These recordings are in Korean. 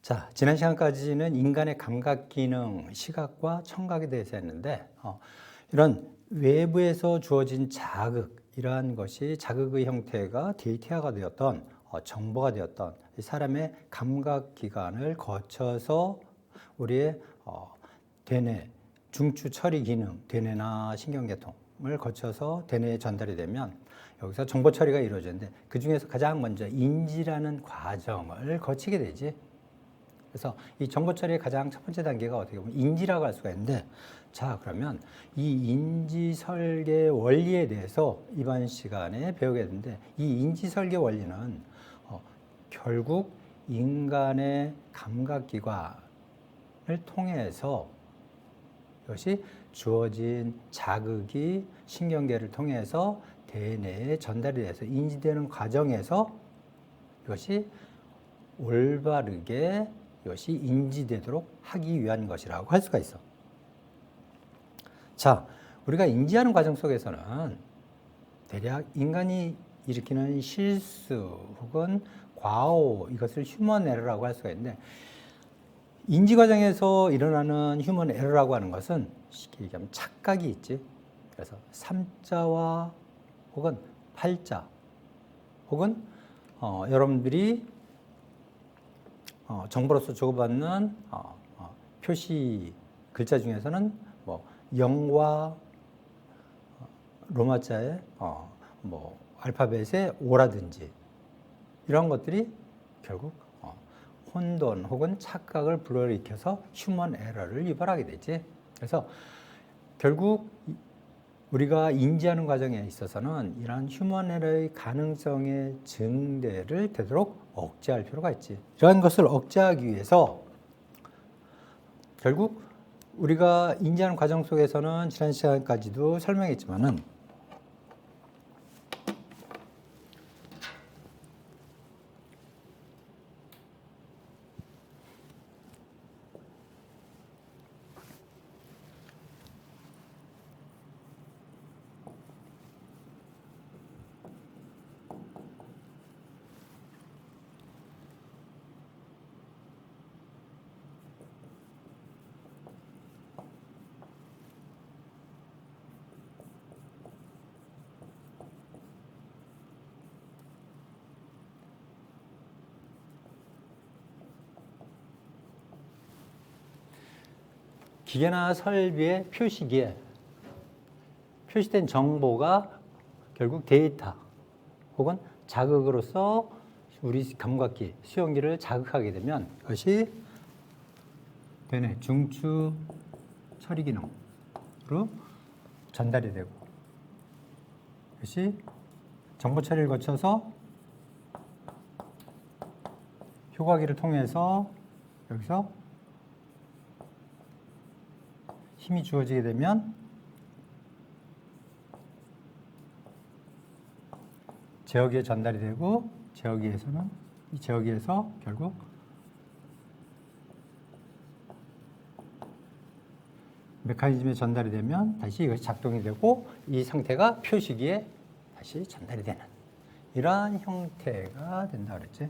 자, 지난 시간까지는 인간의 감각 기능, 시각과 청각에 대해서 했는데, 이런 외부에서 주어진 자극, 이러한 것이 자극의 형태가 데이터가 되었던, 정보가 되었던 사람의 감각 기관을 거쳐서 우리의 대뇌, 중추 처리 기능, 대뇌나 신경계통을 거쳐서 대뇌에 전달이 되면 여기서 정보 처리가 이루어지는데 그 중에서 가장 먼저 인지라는 과정을 거치게 되지. 그래서 이 정보 처리의 가장 첫 번째 단계가 어떻게 보면 인지라고 할 수가 있는데, 자, 그러면 이 인지 설계 원리에 대해서 이번 시간에 배우게 되는데, 이 인지 설계 원리는 결국 인간의 감각 기관을 통해서 이것이 주어진 자극이 신경계를 통해서 대뇌에 전달이 돼서 인지되는 과정에서 이것이 올바르게 이것이 인지되도록 하기 위한 것이라고 할 수가 있어. 자, 우리가 인지하는 과정 속에서는 대략 인간이 일으키는 실수 혹은 과오, 이것을 휴먼 에러라고 할 수가 있는데, 인지 과정에서 일어나는 휴먼 에러라고 하는 것은 쉽게 얘기하면 착각이 있지. 그래서 3자와 혹은 8자 혹은 여러분들이 정보로서 주고받는 표시 글자 중에서는 뭐 영과 로마자의 뭐 알파벳의 O라든지 이런 것들이 결국 혼돈 혹은 착각을 불러일으켜서 휴먼 에러를 유발하게 되지. 그래서 결국 우리가 인지하는 과정에 있어서는 이러한 휴먼 에러의 가능성의 증대를 되도록 억제할 필요가 있지. 이러한 것을 억제하기 위해서 결국 우리가 인지하는 과정 속에서는 지난 시간까지도 설명했지만은 기계나 설비의 표시기에 표시된 정보가 결국 데이터 혹은 자극으로서 우리 감각기, 수용기를 자극하게 되면 그것이 대뇌, 중추 처리 기능으로 전달이 되고, 그것이 정보 처리를 거쳐서 효과기를 통해서 여기서 힘이 주어지게 되면 제어기에 전달이 되고, 제어기에서는 이 제어기에서 결국 메커니즘에 전달이 되면 다시 이것이 작동이 되고 이 상태가 표시기에 다시 전달이 되는 이러한 형태가 된다 그랬지.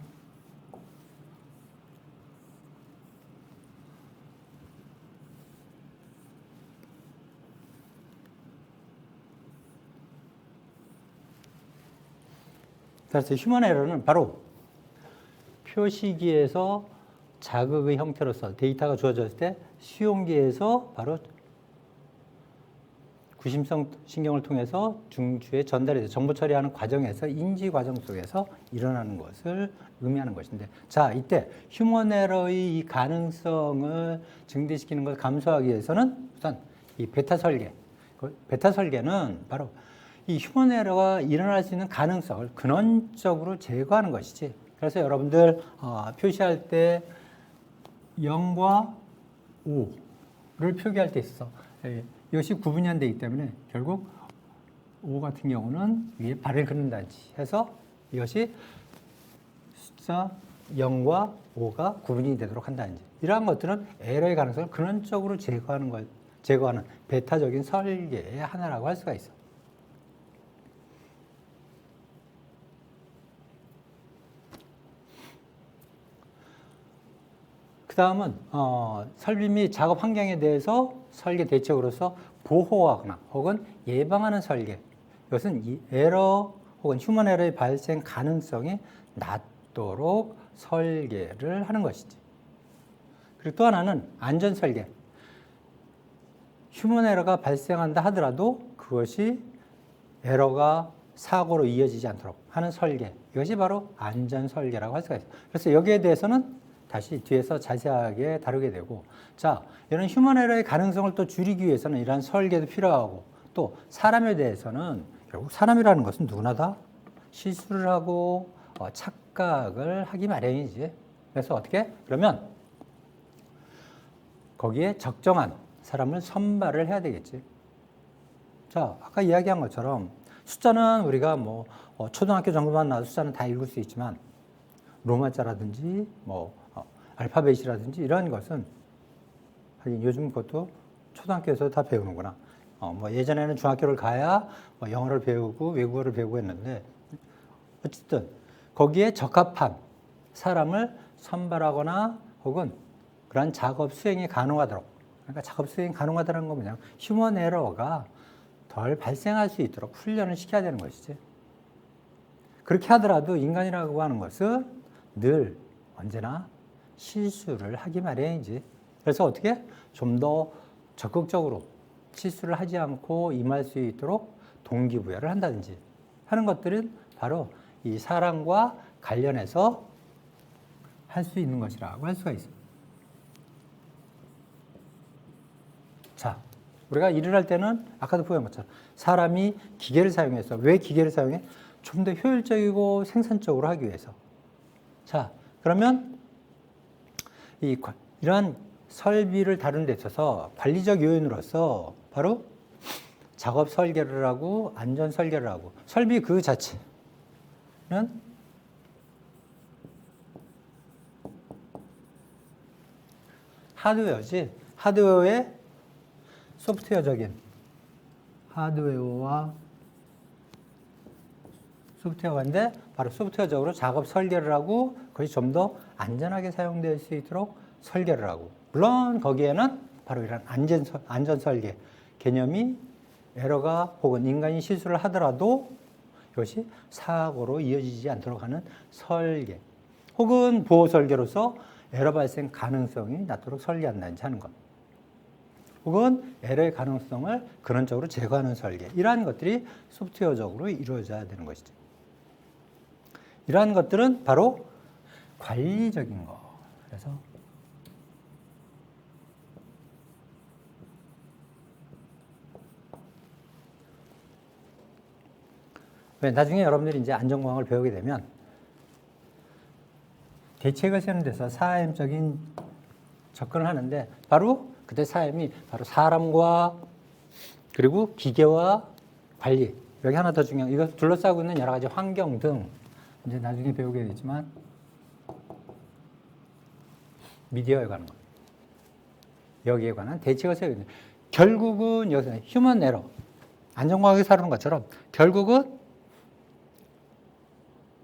그래서 휴먼 에러는 바로 표시기에서 자극의 형태로서 데이터가 주어졌을 때 수용기에서 바로 구심성 신경을 통해서 중추에 전달이 돼서 정보 처리하는 과정에서 인지 과정 속에서 일어나는 것을 의미하는 것인데, 자, 이때 휴먼 에러의 이 가능성을 증대시키는 것을 감소하기 위해서는 우선 이 베타 설계, 베타 설계는 바로 이 휴먼 에러가 일어날 수 있는 가능성을 근원적으로 제거하는 것이지. 그래서 여러분들 표시할 때 0과 5를 표기할 때 있어서 이것이 구분이 안 되기 때문에 결국 5 같은 경우는 위에 발을 긋는다든지 해서 이것이 숫자 0과 5가 구분이 되도록 한다든지, 이러한 것들은 에러의 가능성을 근원적으로 제거하는 베타적인 설계의 하나라고 할 수가 있어. 그 다음은 설비 및 작업 환경에 대해서 설계 대책으로서 보호하거나 혹은 예방하는 설계. 이것은 이 에러 혹은 휴먼 에러의 발생 가능성이 낮도록 설계를 하는 것이지. 그리고 또 하나는 안전 설계. 휴먼 에러가 발생한다 하더라도 그것이 에러가 사고로 이어지지 않도록 하는 설계. 이것이 바로 안전 설계라고 할 수가 있어요. 그래서 여기에 대해서는 다시 뒤에서 자세하게 다루게 되고, 자, 이런 휴먼 에러의 가능성을 또 줄이기 위해서는 이러한 설계도 필요하고, 또 사람에 대해서는 결국 사람이라는 것은 누구나 다 실수를 하고 착각을 하기 마련이지. 그래서 어떻게? 그러면 거기에 적정한 사람을 선발을 해야 되겠지. 자, 아까 이야기한 것처럼 숫자는 우리가 뭐 초등학교 정도만 나와도 숫자는 다 읽을 수 있지만 로마자라든지 알파벳이라든지 이런 것은 하긴 요즘 그것도 초등학교에서 다 배우는구나. 예전에는 중학교를 가야 영어를 배우고 외국어를 배우고 했는데 어쨌든 거기에 적합한 사람을 선발하거나 혹은 그러한 작업 수행이 가능하도록, 그러니까 작업 수행이 가능하다는 건 뭐냐, 휴먼 에러가 덜 발생할 수 있도록 훈련을 시켜야 되는 것이지. 그렇게 하더라도 인간이라고 하는 것은 늘 언제나 실수를 하기 마련이지. 그래서 어떻게 좀 더 적극적으로 실수를 하지 않고 임할 수 있도록 동기부여를 한다든지 하는 것들은 바로 이 사람과 관련해서 할 수 있는 것이라고 할 수가 있습니다. 자, 우리가 일을 할 때는 아까도 보여준 것처럼 사람이 기계를 사용해서, 왜 기계를 사용해? 좀 더 효율적이고 생산적으로 하기 위해서. 자, 그러면 이러한 설비를 다루는 데 있어서 관리적 요인으로서 바로 작업 설계를 하고 안전 설계를 하고, 설비 그 자체는 하드웨어지. 하드웨어의 소프트웨어적인, 하드웨어와 소프트웨어인데 바로 소프트웨어적으로 작업 설계를 하고 그것이 좀 더 안전하게 사용될 수 있도록 설계를 하고, 물론 거기에는 바로 이런 안전 설계 개념이 에러가 혹은 인간이 실수를 하더라도 이것이 사고로 이어지지 않도록 하는 설계 혹은 보호 설계로서 에러 발생 가능성이 낮도록 설계한다든지 하는 것, 혹은 에러의 가능성을 근원적으로 제거하는 설계, 이러한 것들이 소프트웨어적으로 이루어져야 되는 것이죠. 이러한 것들은 바로 관리적인 거. 그래서 나중에 여러분들이 이제 안전공학을 배우게 되면 대책을 세우는 데서 사회적인 접근을 하는데 바로 그때 사람이 바로 사람과 그리고 기계와 관리, 여기 하나 더 중요한, 이거 둘러싸고 있는 여러 가지 환경 등 이제 나중에 배우게 되지만 미디어에 관한 것, 여기에 관한 대책을 세우게 됩니다. 결국은 여기서 휴먼 에러, 안전공학에서 다루는 것처럼 결국은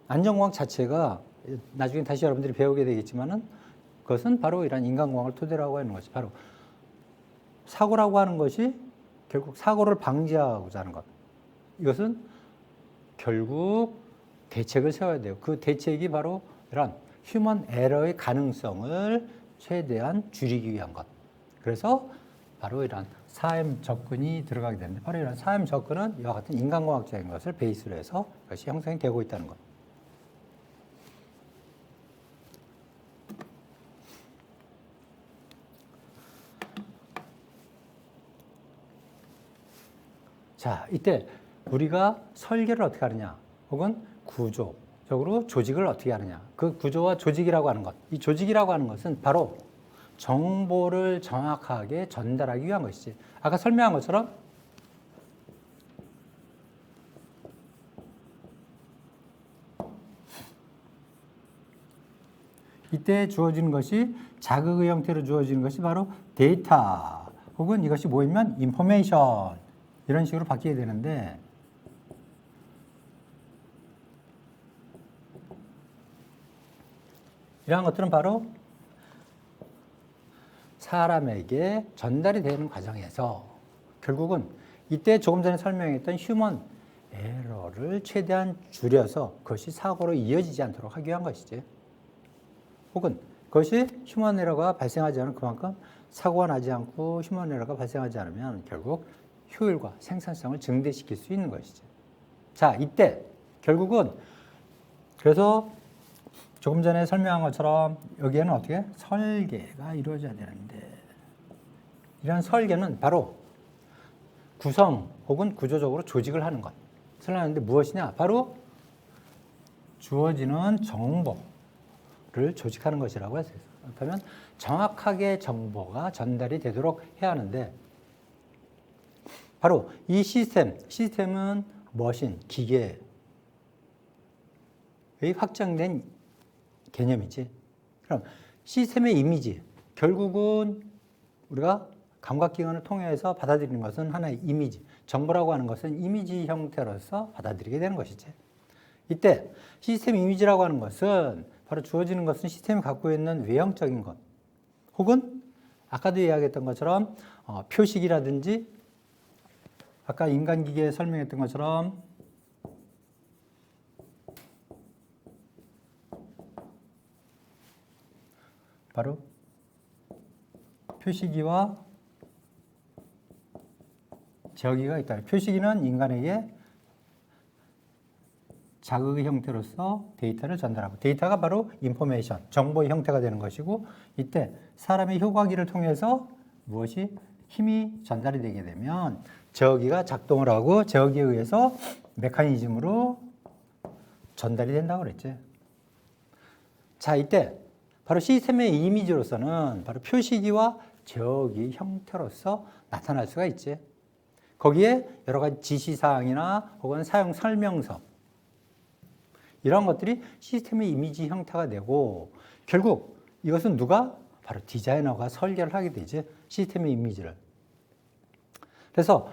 안전공학 자체가 나중에 다시 여러분들이 배우게 되겠지만은 그것은 바로 이런 인간공학을 토대로 하는 것이 바로 사고라고 하는 것이 결국 사고를 방지하고자 하는 것. 이것은 결국 대책을 세워야 돼요. 그 대책이 바로 이런 휴먼 에러의 가능성을 최대한 줄이기 위한 것. 그래서 바로 이런 사엠 접근이 들어가게 되는데, 바로 이런 사엠 접근은 이와 같은 인간공학적인 것을 베이스로 해서 이것이 형성이 되고 있다는 것. 자, 이때 우리가 설계를 어떻게 하느냐, 혹은 구조적으로 조직을 어떻게 하느냐. 그 구조와 조직이라고 하는 것, 이 조직이라고 하는 것은 바로 정보를 정확하게 전달하기 위한 것이지. 아까 설명한 것처럼 이때 주어지는 것이 자극의 형태로 주어지는 것이 바로 데이터, 혹은 이것이 모이면 인포메이션, 이런 식으로 바뀌게 되는데, 이러한 것들은 바로 사람에게 전달이 되는 과정에서 결국은 이때 조금 전에 설명했던 휴먼 에러를 최대한 줄여서 그것이 사고로 이어지지 않도록 하기 위한 것이지. 혹은 그것이 휴먼 에러가 발생하지 않은 그만큼 사고가 나지 않고 휴먼 에러가 발생하지 않으면 결국 효율과 생산성을 증대시킬 수 있는 것이지. 자, 이때 결국은 그래서 조금 전에 설명한 것처럼 여기에는 어떻게 설계가 이루어져야 되는데 이런 설계는 바로 구성 혹은 구조적으로 조직을 하는 것. 설명하는데 무엇이냐? 바로 주어지는 정보를 조직하는 것이라고 할 수 있어요. 그렇다면 정확하게 정보가 전달이 되도록 해야 하는데 바로 이 시스템은 머신, 기계의 확정된 개념이지. 그럼 시스템의 이미지, 결국은 우리가 감각기관을 통해서 받아들이는 것은 하나의 이미지, 정보라고 하는 것은 이미지 형태로서 받아들이게 되는 것이지. 이때 시스템 이미지라고 하는 것은 바로 주어지는 것은 시스템이 갖고 있는 외형적인 것, 혹은 아까도 이야기했던 것처럼 표식이라든지 아까 인간기계에 설명했던 것처럼 바로 표시기와 제어기가 있다. 표시기는 인간에게 자극의 형태로서 데이터를 전달하고 데이터가 바로 인포메이션, 정보의 형태가 되는 것이고 이때 사람의 효과기를 통해서 무엇이 힘이 전달이 되게 되면 제어기가 작동을 하고 제어기에 의해서 메커니즘으로 전달이 된다고 그랬지. 자, 이때 바로 시스템의 이미지로서는 바로 표시기와 제어기 형태로서 나타날 수가 있지. 거기에 여러 가지 지시사항이나 혹은 사용 설명서 이런 것들이 시스템의 이미지 형태가 되고 결국 이것은 누가? 바로 디자이너가 설계를 하게 되지. 시스템의 이미지를. 그래서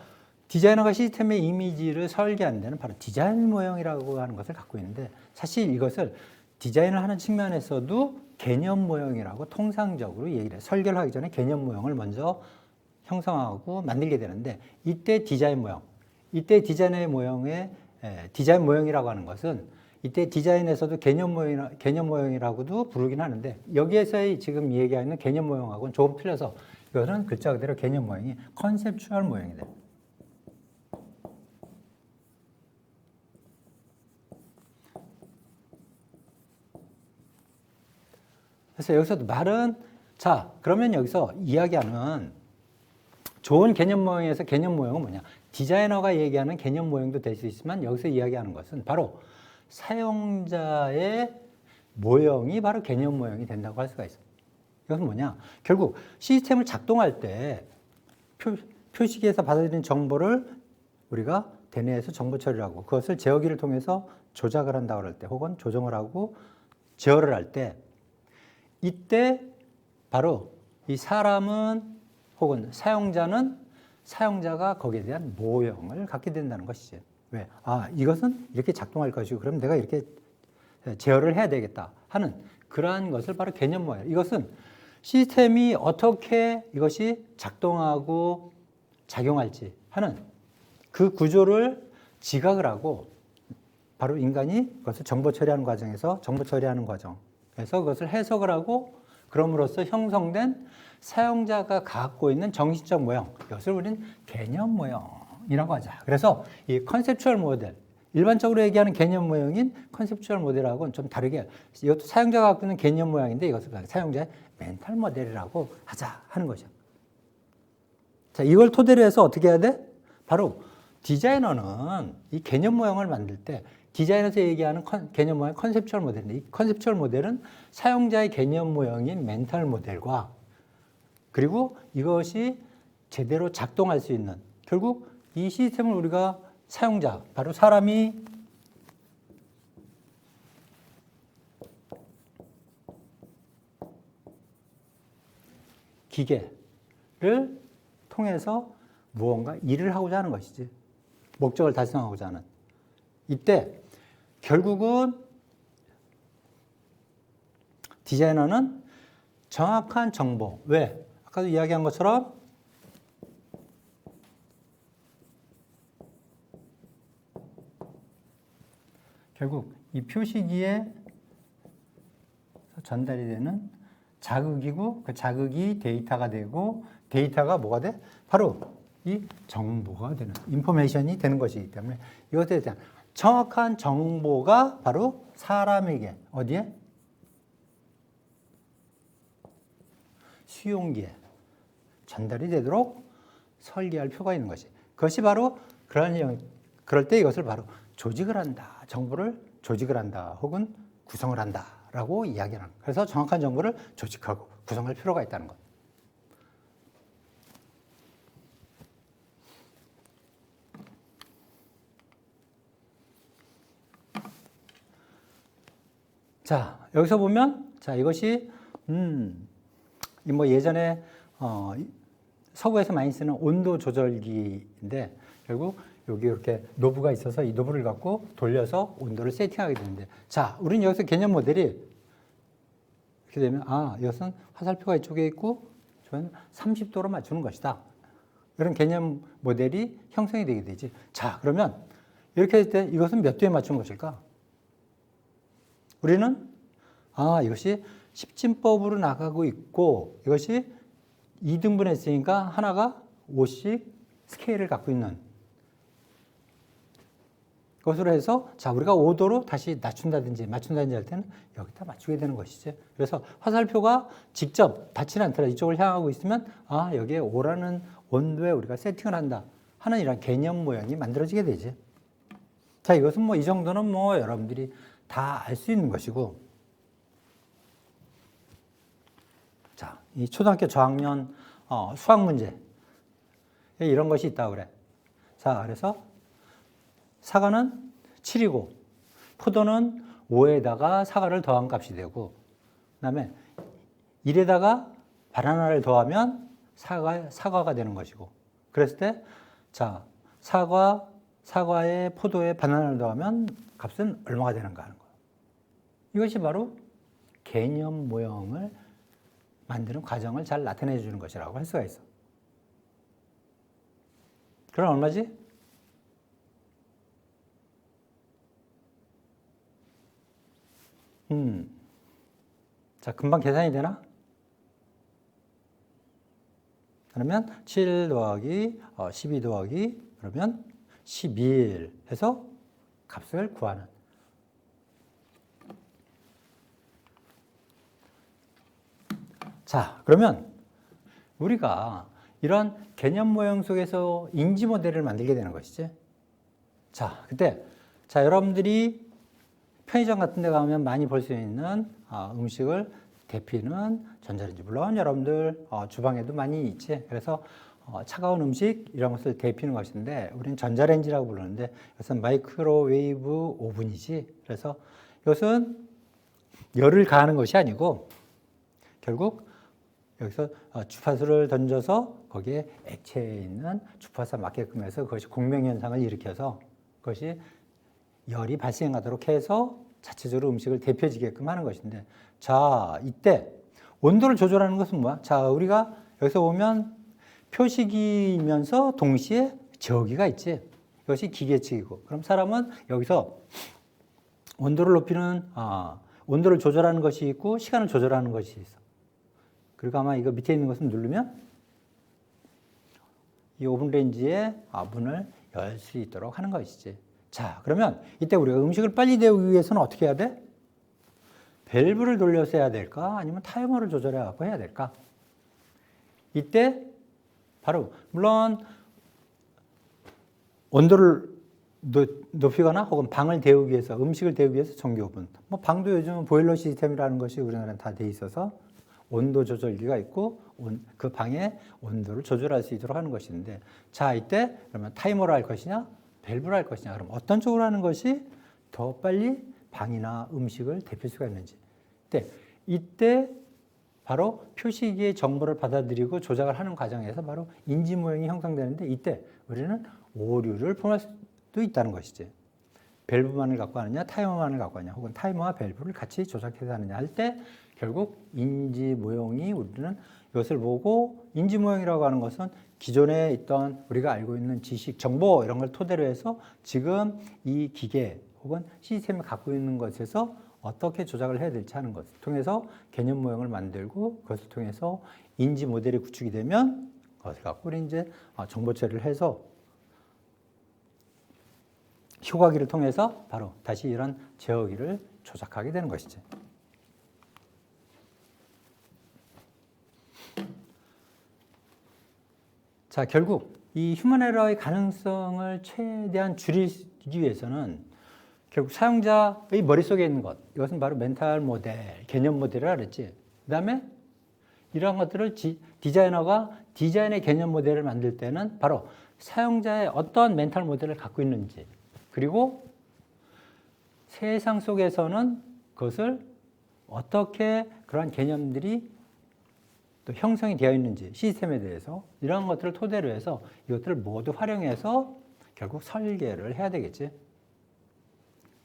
디자이너가 시스템의 이미지를 설계하는 데는 바로 디자인 모형이라고 하는 것을 갖고 있는데 사실 이것을 디자인을 하는 측면에서도 개념 모형이라고 통상적으로 얘기를 해. 설계를 하기 전에 개념 모형을 먼저 형성하고 만들게 되는데 이때 디자인 모형, 이때 디자인의 모형의 디자인 모형이라고 하는 것은 이때 디자인에서도 개념 모형이라고도 부르긴 하는데 여기에서의 지금 얘기하는 개념 모형하고는 조금 틀려서 이것은 글자 그대로 개념 모형이 컨셉추얼 모형이 돼요. 그래서 여기서도 말은 자 그러면 여기서 이야기하는 좋은 개념 모형에서 개념 모형은 뭐냐? 디자이너가 얘기하는 개념 모형도 될 수 있지만 여기서 이야기하는 것은 바로 사용자의 모형이 바로 개념 모형이 된다고 할 수가 있어요. 이것은 뭐냐? 결국 시스템을 작동할 때 표시기에서 받아들이는 정보를 우리가 대뇌에서 정보 처리를 하고 그것을 제어기를 통해서 조작을 한다고 할 때 혹은 조정을 하고 제어를 할 때 이때 바로 이 사람은 혹은 사용자는 사용자가 거기에 대한 모형을 갖게 된다는 것이지. 왜? 아, 이것은 이렇게 작동할 것이고 그럼 내가 이렇게 제어를 해야 되겠다 하는 그러한 것을 바로 개념 모형. 이것은 시스템이 어떻게 이것이 작동하고 작용할지 하는 그 구조를 지각을 하고 바로 인간이 그것을 정보 처리하는 과정에서 정보 처리하는 과정에서 그것을 해석을 하고 그럼으로써 형성된 사용자가 갖고 있는 정신적 모형, 이것을 우리는 개념 모형이라고 하자. 그래서 이 컨셉추얼 모델, 일반적으로 얘기하는 개념 모형인 컨셉추얼 모델하고는 좀 다르게 이것도 사용자가 갖고 있는 개념 모양인데 이것을 사용자의 멘탈 모델이라고 하자 하는 거죠. 자, 이걸 토대로 해서 어떻게 해야 돼? 바로 디자이너는 이 개념 모형을 만들 때 디자인에서 얘기하는 개념 모형 컨셉추얼 모델인데 이 컨셉추얼 모델은 사용자의 개념 모형인 멘탈 모델과 그리고 이것이 제대로 작동할 수 있는 결국 이 시스템을 우리가 사용자, 바로 사람이 기계를 통해서 무언가 일을 하고자 하는 것이지. 목적을 달성하고자 하는. 이때 결국은 디자이너는 정확한 정보, 왜? 아까도 이야기한 것처럼 결국 이 표시기에 전달이 되는 자극이고 그 자극이 데이터가 되고 데이터가 뭐가 돼? 바로 이 정보가 되는, 인포메이션이 되는 것이기 때문에 이것에 대한 정확한 정보가 바로 사람에게 어디에? 수용기에 전달이 되도록 설계할 필요가 있는 것이. 그것이 바로 그럴 때 이것을 바로 조직을 한다. 정보를 조직을 한다. 혹은 구성을 한다라고 이야기하는 거예요. 그래서 정확한 정보를 조직하고 구성할 필요가 있다는 것. 자, 여기서 보면, 자, 이것이, 뭐 예전에, 서구에서 많이 쓰는 온도 조절기인데, 결국 여기 이렇게 노브가 있어서 이 노브를 갖고 돌려서 온도를 세팅하게 되는데, 자, 우리는 여기서 개념 모델이 이렇게 되면, 아, 이것은 화살표가 이쪽에 있고, 저는 30도로 맞추는 것이다. 이런 개념 모델이 형성이 되게 되지. 자, 그러면 이렇게 할 때 이것은 몇 도에 맞춘 것일까? 우리는 이것이 10진법으로 나가고 있고 이것이 2등분했으니까 하나가 5씩 스케일을 갖고 있는 것으로 해서 자 우리가 5도로 다시 낮춘다든지 맞춘다든지 할 때는 여기다 맞추게 되는 것이지. 그래서 화살표가 직접 닿지는 않더라도 이쪽을 향하고 있으면 여기에 5라는 온도에 우리가 세팅을 한다 하는 이런 개념 모양이 만들어지게 되지. 자 이것은 뭐 이 정도는 뭐 여러분들이 다 알 수 있는 것이고, 자, 이 초등학교 저학년 수학 문제 이런 것이 있다고 그래. 자, 그래서 사과는 7이고 포도는 5에다가 사과를 더한 값이 되고, 그다음에 1에다가 바나나를 더하면 사과가 되는 것이고, 그랬을 때, 자, 사과에 포도에 바나나를 더하면 값은 얼마가 되는가 하는 거예요. 이것이 바로 개념 모형을 만드는 과정을 잘 나타내 주는 것이라고 할 수가 있어. 그럼 얼마지? 자, 금방 계산이 되나? 그러면 7 더하기 12 더하기 그러면 11 해서 값을 구하는. 자, 그러면 우리가 이런 개념 모형 속에서 인지 모델을 만들게 되는 것이지. 자, 자, 여러분들이 편의점 같은 데 가면 많이 볼 수 있는 음식을 데피는 전자레인지. 물론 여러분들 주방에도 많이 있지. 그래서 차가운 음식 이런 것을 데피는 것인데 우리는 전자레인지라고 부르는데 이것은 마이크로웨이브 오븐이지. 그래서 이것은 열을 가하는 것이 아니고 결국 여기서 주파수를 던져서 거기에 액체에 있는 주파수에 맞게끔 해서 그것이 공명현상을 일으켜서 그것이 열이 발생하도록 해서 자체적으로 음식을 데펴지게끔 하는 것인데, 자, 이때 온도를 조절하는 것은 뭐야? 자, 우리가 여기서 보면 표시기이면서 동시에 저기가 있지. 이것이 기계측이고, 그럼 사람은 여기서 온도를 높이는, 온도를 조절하는 것이 있고 시간을 조절하는 것이 있어. 그리고 아마 이거 밑에 있는 것을 누르면 이 오븐 레인지의 문을 열 수 있도록 하는 것이지. 자, 그러면 이때 우리가 음식을 빨리 데우기 위해서는 어떻게 해야 돼? 밸브를 돌려서 해야 될까? 아니면 타이머를 조절해 갖고 해야 될까? 이때 바로 물론 온도를 높이거나 혹은 방을 데우기 위해서 음식을 데우기 위해서 전기 오븐. 뭐 방도 요즘은 보일러 시스템이라는 것이 우리나라는 다 돼 있어서 온도 조절기가 있고 그 방의 온도를 조절할 수 있도록 하는 것인데, 자, 이때 그러면 타이머로 할 것이냐 밸브로 할 것이냐, 그럼 어떤 쪽으로 하는 것이 더 빨리 방이나 음식을 데필 수가 있는지. 이때 바로 표시기의 정보를 받아들이고 조작을 하는 과정에서 바로 인지 모형이 형성되는데, 이때 우리는 오류를 포함할 수도 있다는 것이지. 밸브만을 갖고 하느냐, 타이머만을 갖고 하느냐, 혹은 타이머와 밸브를 같이 조작해서 하느냐 할 때 결국 인지 모형이 우리는 이것을 보고 인지 모형이라고 하는 것은 기존에 있던 우리가 알고 있는 지식, 정보 이런 걸 토대로 해서 지금 이 기계 혹은 시스템이 갖고 있는 것에서 어떻게 조작을 해야 될지 하는 것을 통해서 개념 모형을 만들고 그것을 통해서 인지 모델이 구축이 되면 그것을 갖고 우리 이제 정보 처리를 해서 효과기를 통해서 바로 다시 이런 제어기를 조작하게 되는 것이지. 자, 결국 이 휴먼 에러의 가능성을 최대한 줄이기 위해서는 결국 사용자의 머릿속에 있는 것, 이것은 바로 멘탈 모델, 개념 모델이라 그랬지. 그 다음에 이러한 것들을 디자이너가 디자인의 개념 모델을 만들 때는 바로 사용자의 어떤 멘탈 모델을 갖고 있는지, 그리고 세상 속에서는 그것을 어떻게 그러한 개념들이 또 형성이 되어 있는지, 시스템에 대해서 이러한 것들을 토대로 해서 이것들을 모두 활용해서 결국 설계를 해야 되겠지.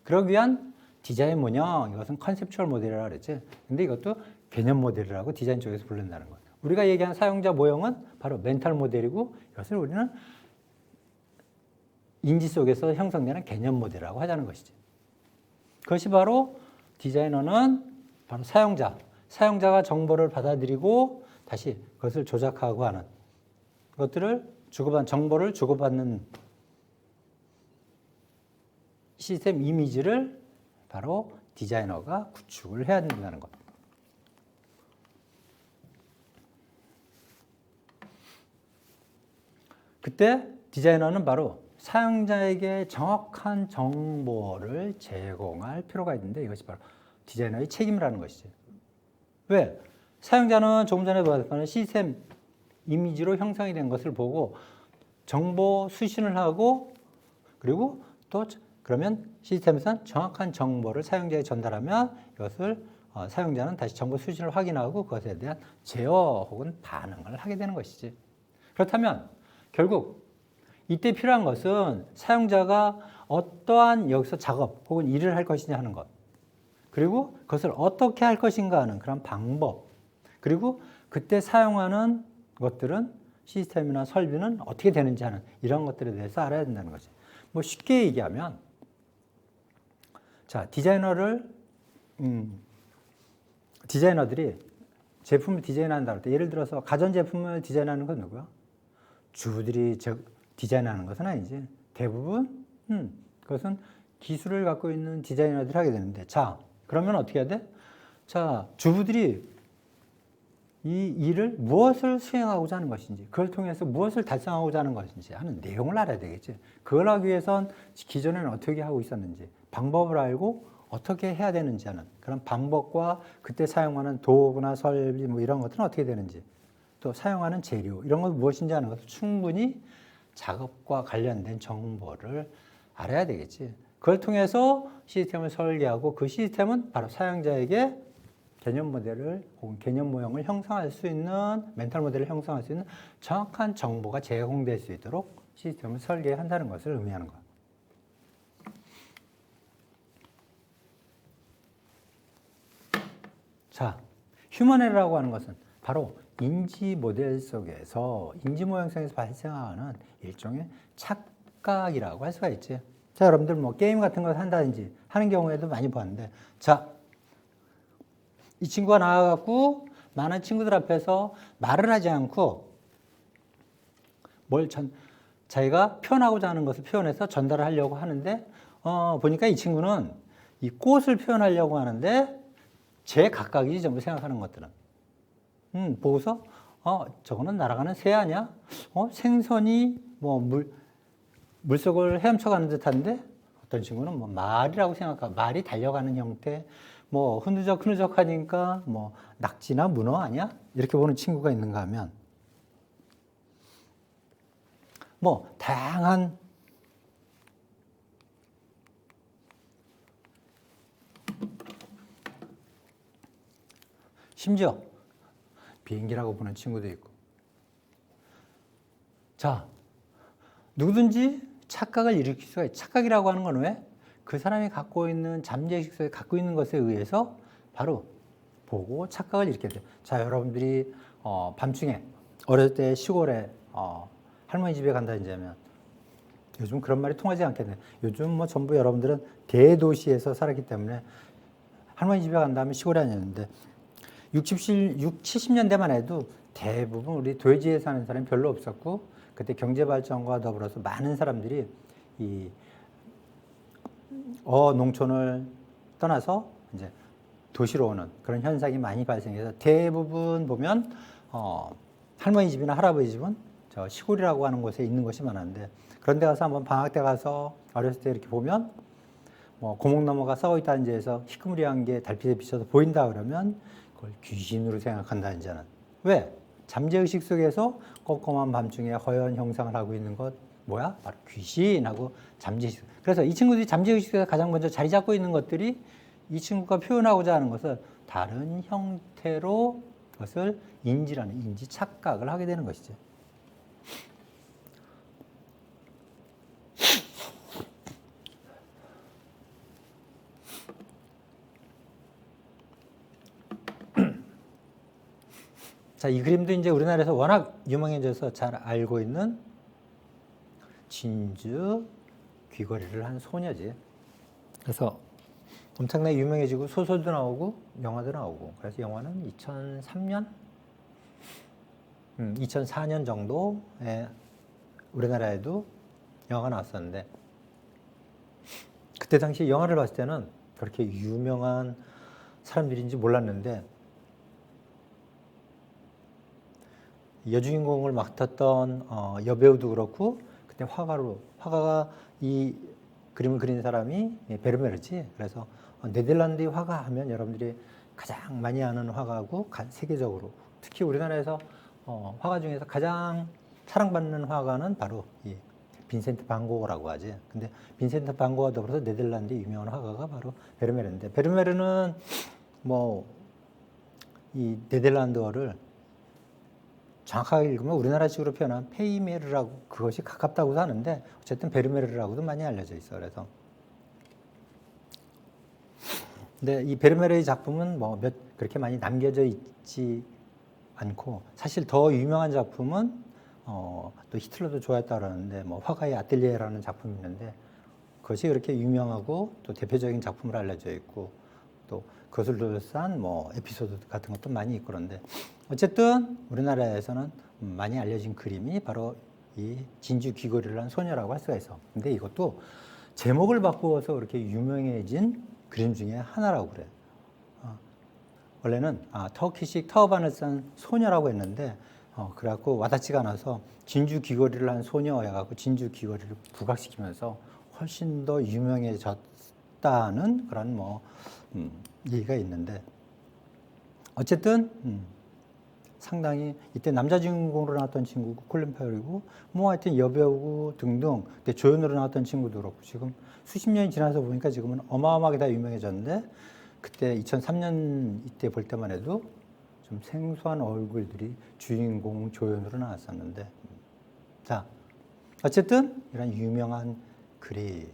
그러기 위한 디자인 모형, 이것은 컨셉추얼 모델이라고 그랬지. 근데 이것도 개념 모델이라고 디자인 쪽에서 부른다는 거예요. 우리가 얘기한 사용자 모형은 바로 멘탈 모델이고 이것을 우리는 인지 속에서 형성되는 개념 모델이라고 하자는 것이지. 그것이 바로 디자이너는 바로 사용자가 정보를 받아들이고 다시 그것을 조작하고 하는 것들을 정보를 주고받는 시스템 이미지를 바로 디자이너가 구축을 해야 된다는 것. 그때 디자이너는 바로 사용자에게 정확한 정보를 제공할 필요가 있는데 이것이 바로 디자이너의 책임이라는 것이지. 왜? 사용자는 조금 전에 봤던 시스템 이미지로 형성이 된 것을 보고 정보 수신을 하고 그리고 또 그러면 시스템에서는 정확한 정보를 사용자에 전달하면 이것을 사용자는 다시 정보 수신을 확인하고 그것에 대한 제어 혹은 반응을 하게 되는 것이지. 그렇다면 결국 이때 필요한 것은 사용자가 어떠한 여기서 작업 혹은 일을 할 것이냐 하는 것, 그리고 그것을 어떻게 할 것인가 하는 그런 방법, 그리고 그때 사용하는 것들은 시스템이나 설비는 어떻게 되는지 하는 이런 것들에 대해서 알아야 된다는 거지. 뭐 쉽게 얘기하면 자, 디자이너들이 제품을 디자인한다 할 때 예를 들어서 가전제품을 디자인하는 건 누구야? 주부들이 디자인하는 것은 아니지. 대부분 그것은 기술을 갖고 있는 디자이너들이 하게 되는데 자, 그러면 어떻게 해야 돼? 자, 주부들이 이 일을 무엇을 수행하고자 하는 것인지, 그걸 통해서 무엇을 달성하고자 하는 것인지 하는 내용을 알아야 되겠지. 그걸 하기 위해선 기존에는 어떻게 하고 있었는지, 방법을 알고 어떻게 해야 되는지 하는 그런 방법과 그때 사용하는 도구나 설비 뭐 이런 것들은 어떻게 되는지, 또 사용하는 재료 이런 것 무엇인지 하는 것을 충분히 작업과 관련된 정보를 알아야 되겠지. 그걸 통해서 시스템을 설계하고 그 시스템은 바로 사용자에게 개념 모델을 혹은 개념 모형을 형성할 수 있는 멘탈 모델을 형성할 수 있는 정확한 정보가 제공될 수 있도록 시스템을 설계한다는 것을 의미하는 것. 자, 휴먼 에러라고 하는 것은 바로 인지 모델 속에서 인지 모형 속에서 발생하는 일종의 착각이라고 할 수가 있지. 자, 여러분들 뭐 게임 같은 걸 한다든지 하는 경우에도 많이 봤는데, 자, 이 친구가 나와갖고 많은 친구들 앞에서 말을 하지 않고 자기가 표현하고자 하는 것을 표현해서 전달을 하려고 하는데, 보니까 이 친구는 이 꽃을 표현하려고 하는데 제 각각이지 전부 생각하는 것들은. 보고서 저거는 날아가는 새 아니야? 생선이 뭐 물속을 헤엄쳐가는 듯한데 어떤 친구는 뭐 말이라고 생각하고 말이 달려가는 형태, 뭐 흐느적하니까 뭐 낙지나 문어 아니야? 이렇게 보는 친구가 있는가 하면 뭐 다양한 심지어 비행기라고 보는 친구도 있고. 자, 누구든지 착각을 일으킬 수가 있어요. 착각이라고 하는 건 왜? 그 사람이 갖고 있는 잠재의식 속에 갖고 있는 것에 의해서 바로 보고 착각을 일으키게 돼요. 자, 여러분들이 밤중에 어렸을 때 시골에 할머니 집에 간다 이제면 요즘 그런 말이 통하지 않겠네. 요즘 뭐 전부 여러분들은 대도시에서 살았기 때문에 할머니 집에 간다면 시골이 아니었는데 70년대만 해도 대부분 우리 도시지에 사는 사람이 별로 없었고 그때 경제 발전과 더불어서 많은 사람들이 이 농촌을 떠나서 이제 도시로 오는 그런 현상이 많이 발생해서 대부분 보면 할머니 집이나 할아버지 집은 저 시골이라고 하는 곳에 있는 것이 많은데 그런 데 가서 한번 방학 때 가서 어렸을 때 이렇게 보면 뭐 고목나무가 썩어 있다는 데에서 희끄무리한 게 달빛에 비춰서 보인다 그러면 그걸 귀신으로 생각한다 이제는. 왜? 잠재의식 속에서 꼼꼼한 밤중에 허연 형상을 하고 있는 것 뭐야? 바로 귀신하고 잠재의식. 그래서 이 친구들이 잠재의식 속에서 가장 먼저 자리 잡고 있는 것들이 이 친구가 표현하고자 하는 것을 다른 형태로 그것을 인지라는 인지 착각을 하게 되는 것이죠. 자, 이 그림도 이제 우리나라에서 워낙 유명해져서 잘 알고 있는 진주 귀걸이를 한 소녀지. 그래서 엄청나게 유명해지고 소설도 나오고 영화도 나오고. 그래서 영화는 2004년 정도에 우리나라에도 영화가 나왔었는데 그때 당시 영화를 봤을 때는 그렇게 유명한 사람들인지 몰랐는데 여주인공을 맡았던 여배우도 그렇고 그때 화가가 이 그림을 그린 사람이 베르메르지. 그래서 네덜란드의 화가 하면 여러분들이 가장 많이 아는 화가고 세계적으로 특히 우리나라에서 화가 중에서 가장 사랑받는 화가는 바로 이 빈센트 반 고흐라고 하지. 근데 빈센트 반 고흐와 더불어서 네덜란드의 유명한 화가가 바로 베르메르인데 베르메르는 뭐 이 네덜란드어를 정확하게 읽으면 우리나라식으로 표현한 페이메르라고 그것이 가깝다고도 하는데 어쨌든 베르메르라고도 많이 알려져 있어. 그래서 근데 이 베르메르의 작품은 뭐 그렇게 많이 남겨져 있지 않고 사실 더 유명한 작품은 또 히틀러도 좋아했다 그러는데 뭐 화가의 아틀리에라는 작품이 있는데 그것이 그렇게 유명하고 또 대표적인 작품으로 알려져 있고 또 그것을 둘러싼 뭐 에피소드 같은 것도 많이 있고 그런데 어쨌든 우리나라에서는 많이 알려진 그림이 바로 이 진주 귀걸이를 한 소녀라고 할 수가 있어. 근데 이것도 제목을 바꾸어서 그렇게 유명해진 그림 중에 하나라고 그래. 원래는 터키식 터반을 싼 소녀라고 했는데 그래갖고 와닿지가 않아서 진주 귀걸이를 한 소녀 해갖고 진주 귀걸이를 부각시키면서 훨씬 더 유명해졌다는 그런 뭐 얘기가 있는데 어쨌든 상당히 이때 남자 주인공으로 나왔던 친구고 콜린 파웰이고 뭐 하여튼 여배우고 등등 그때 조연으로 나왔던 친구도 그렇고 지금 수십 년이 지나서 보니까 지금은 어마어마하게 다 유명해졌는데 그때 2003년 이때 볼 때만 해도 좀 생소한 얼굴들이 주인공 조연으로 나왔었는데 자 어쨌든 이런 유명한 그림을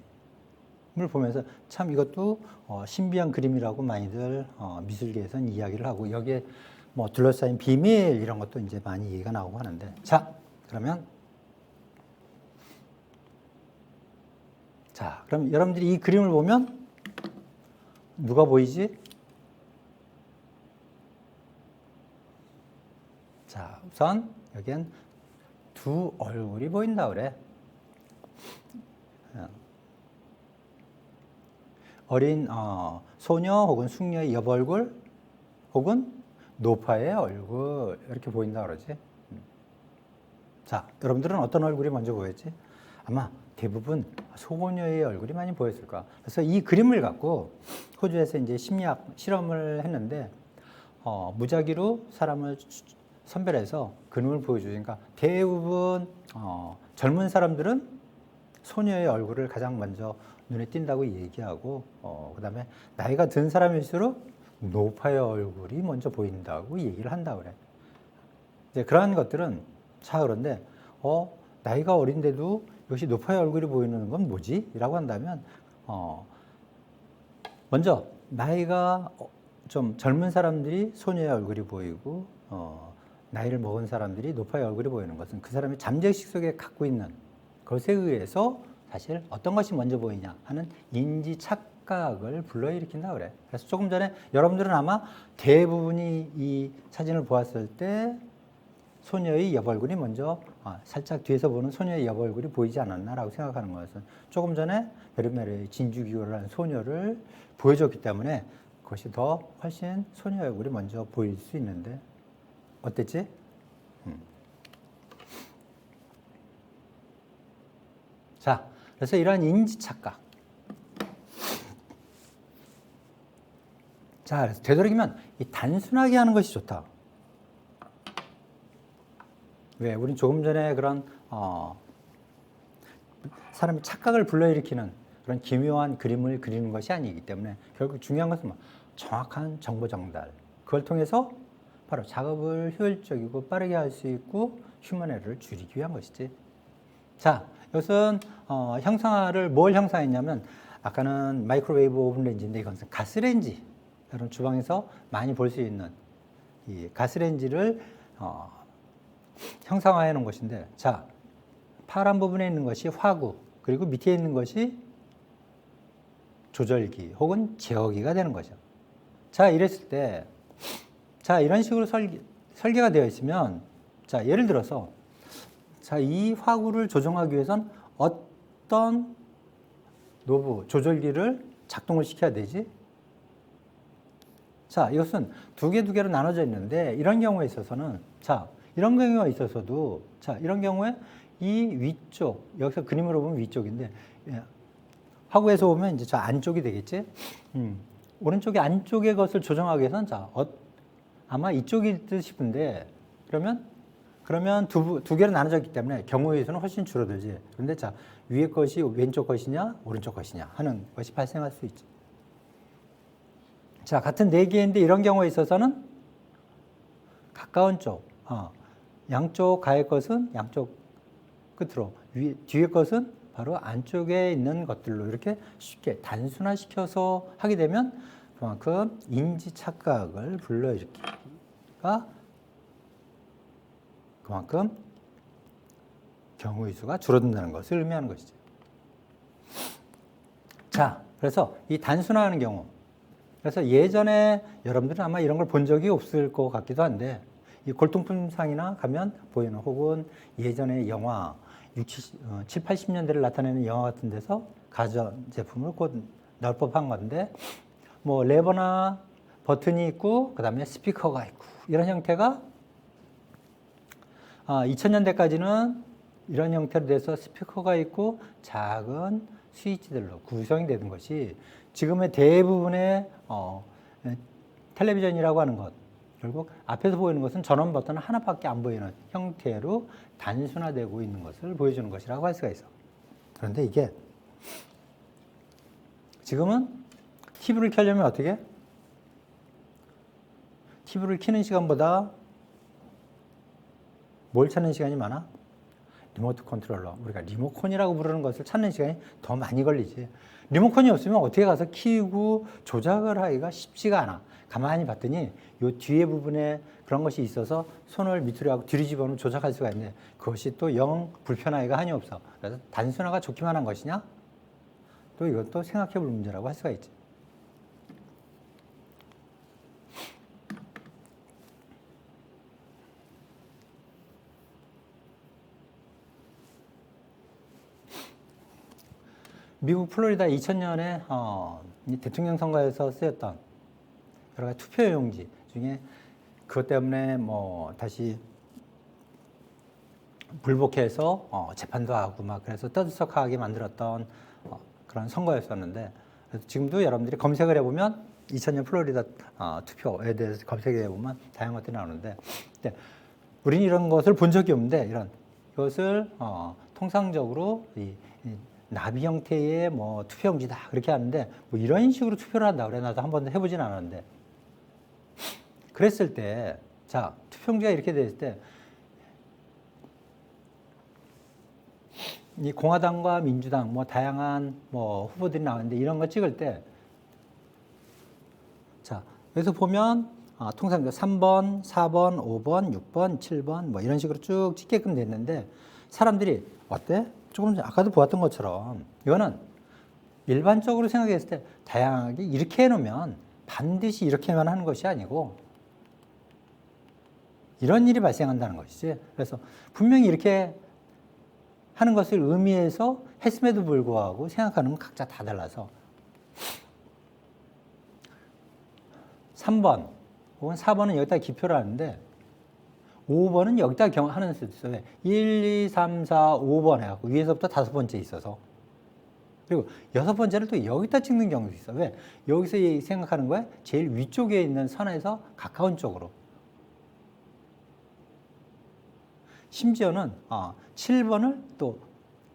보면서 참 이것도 신비한 그림이라고 많이들 미술계에서는 이야기를 하고 여기에 뭐 둘러싸인 비밀 이런 것도 이제 많이 얘기가 나오고 하는데 자 그러면 그럼 여러분들이 이 그림을 보면 누가 보이지? 자 우선 여기엔 두 얼굴이 보인다 그래. 어린 소녀 혹은 숙녀의 옆 얼굴 혹은 노파의 얼굴 이렇게 보인다 그러지. 자, 여러분들은 어떤 얼굴이 먼저 보였지? 아마 대부분 소녀의 얼굴이 많이 보였을 거야. 그래서 이 그림을 갖고 호주에서 이제 심리학 실험을 했는데 무작위로 사람을 선별해서 그림을 보여주니까 대부분 젊은 사람들은 소녀의 얼굴을 가장 먼저 눈에 띈다고 얘기하고 그다음에 나이가 든 사람일수록 노파의 얼굴이 먼저 보인다고 얘기를 한다 그래. 이제 그러한 것들은 그런데 나이가 어린데도 역시 노파의 얼굴이 보이는 건 뭐지? 라고 한다면 먼저 나이가 좀 젊은 사람들이 소녀의 얼굴이 보이고 나이를 먹은 사람들이 노파의 얼굴이 보이는 것은 그 사람이 잠재의식 속에 갖고 있는 것에 의해서 사실 어떤 것이 먼저 보이냐 하는 인지 착각을 불러일으킨다 그래. 그래서 조금 전에 여러분들은 아마 대부분이 이 사진을 보았을 때 소녀의 옆얼굴이 먼저 살짝 뒤에서 보는 소녀의 옆얼굴이 보이지 않았나라고 생각하는 것은 조금 전에 베르메르의 진주기호라는 소녀를 보여줬기 때문에 그것이 더 훨씬 소녀 얼굴이 먼저 보일 수 있는데 어땠지? 자, 그래서 이러한 인지착각. 자, 그래서 되도록이면 이 단순하게 하는 것이 좋다. 왜? 우린 조금 전에 그런 사람의 착각을 불러일으키는 그런 기묘한 그림을 그리는 것이 아니기 때문에 결국 중요한 것은 뭐 정확한 정보 전달. 그걸 통해서 바로 작업을 효율적이고 빠르게 할 수 있고 휴먼 에러를 줄이기 위한 것이지. 자, 이것은 형상화를 뭘 형상했냐면 아까는 마이크로웨이브 오븐 렌지인데 이것은 가스렌지. 여러분 주방에서 많이 볼 수 있는 이 가스렌지를 형상화해 놓은 것인데, 자, 파란 부분에 있는 것이 화구, 그리고 밑에 있는 것이 조절기 혹은 제어기가 되는 거죠. 자, 이랬을 때, 자, 이런 식으로 설계가 되어 있으면, 자, 예를 들어서, 자, 이 화구를 조정하기 위해선 어떤 노브, 조절기를 작동을 시켜야 되지? 자, 이것은 두 개로 나눠져 있는데, 이런 경우에 있어서는, 자, 이런 경우가 있어서도, 자, 이런 경우에 이 위쪽, 여기서 그림으로 보면 위쪽인데, 화구에서 보면 이제 저 안쪽이 되겠지? 오른쪽의 안쪽의 것을 조정하기 위해서는, 자, 아마 이쪽일 듯 싶은데, 그러면 두 개로 나눠져 있기 때문에 경우의 수는 훨씬 줄어들지. 그런데 자, 위에 것이 왼쪽 것이냐, 오른쪽 것이냐 하는 것이 발생할 수 있지. 자, 같은 네 개인데 이런 경우에 있어서는 가까운 쪽, 양쪽 가의 것은 양쪽 끝으로, 뒤의 것은 바로 안쪽에 있는 것들로 이렇게 쉽게 단순화시켜서 하게 되면 그만큼 인지 착각을 불러일으키기가 그만큼 경우의 수가 줄어든다는 것을 의미하는 것이죠. 자, 그래서 이 단순화하는 경우, 그래서 예전에 여러분들은 아마 이런 걸 본 적이 없을 것 같기도 한데, 이 골동품상이나 가면 보이는 혹은 예전에 영화 7, 80년대를 나타내는 영화 같은 데서 가전제품을 곧 넣을 법한 건데, 뭐 레버나 버튼이 있고 그 다음에 스피커가 있고 이런 형태가 2000년대까지는 이런 형태로 돼서 스피커가 있고 작은 스위치들로 구성이 되는 것이 지금의 대부분의 텔레비전이라고 하는 것, 결국 앞에서 보이는 것은 전원 버튼 하나밖에 안 보이는 형태로 단순화되고 있는 것을 보여주는 것이라고 할 수가 있어. 그런데 이게 지금은 TV를 켜려면 어떻게? TV를 켜는 시간보다 뭘 찾는 시간이 많아? 리모트 컨트롤러. 우리가 리모컨이라고 부르는 것을 찾는 시간이 더 많이 걸리지. 리모컨이 없으면 어떻게 가서 키우고 조작을 하기가 쉽지가 않아. 가만히 봤더니 이 뒤에 부분에 그런 것이 있어서 손을 밑으로 하고 뒤로 집어넣으면 조작할 수가 있는데 그것이 또 영 불편하기가 한이 없어. 그래서 단순화가 좋기만 한 것이냐? 또 이것도 생각해 볼 문제라고 할 수가 있지. 미국 플로리다 2000년에 대통령 선거에서 쓰였던 여러 가지 투표용지 중에 그것 때문에 뭐 다시 불복해서 재판도 하고 막 그래서 떠들썩하게 만들었던 그런 선거였었는데, 그래서 지금도 여러분들이 검색을 해보면 2000년 플로리다 투표에 대해서 검색을 해보면 다양한 것들이 나오는데, 우리는 이런 것을 본 적이 없는데 이것을 통상적으로 이 나비 형태의 뭐 투표용지다 그렇게 하는데 뭐 이런 식으로 투표를 한다 그래. 나도 한 번도 해보진 않았는데, 그랬을 때, 자, 투표용지가 이렇게 됐을 때 이 공화당과 민주당 뭐 다양한 뭐 후보들이 나왔는데 이런 거 찍을 때 여기서 보면 통상 3번, 4번, 5번, 6번, 7번 뭐 이런 식으로 쭉 찍게끔 됐는데 사람들이 어때? 조금 아까도 보았던 것처럼 이거는 일반적으로 생각했을 때 다양하게 이렇게 해놓으면 반드시 이렇게만 하는 것이 아니고 이런 일이 발생한다는 것이지. 그래서 분명히 이렇게 하는 것을 의미해서 했음에도 불구하고 생각하는 건 각자 다 달라서 3번 혹은 4번은 여기다 기표를 하는데 5번은 여기다 하는 수도 있어요. 1, 2, 3, 4, 5번 해갖고 위에서부터 5번째 있어서 그리고 6번째를 또 여기다 찍는 경우도 있어. 왜? 여기서 생각하는 거야? 제일 위쪽에 있는 선에서 가까운 쪽으로. 심지어는 7번을 또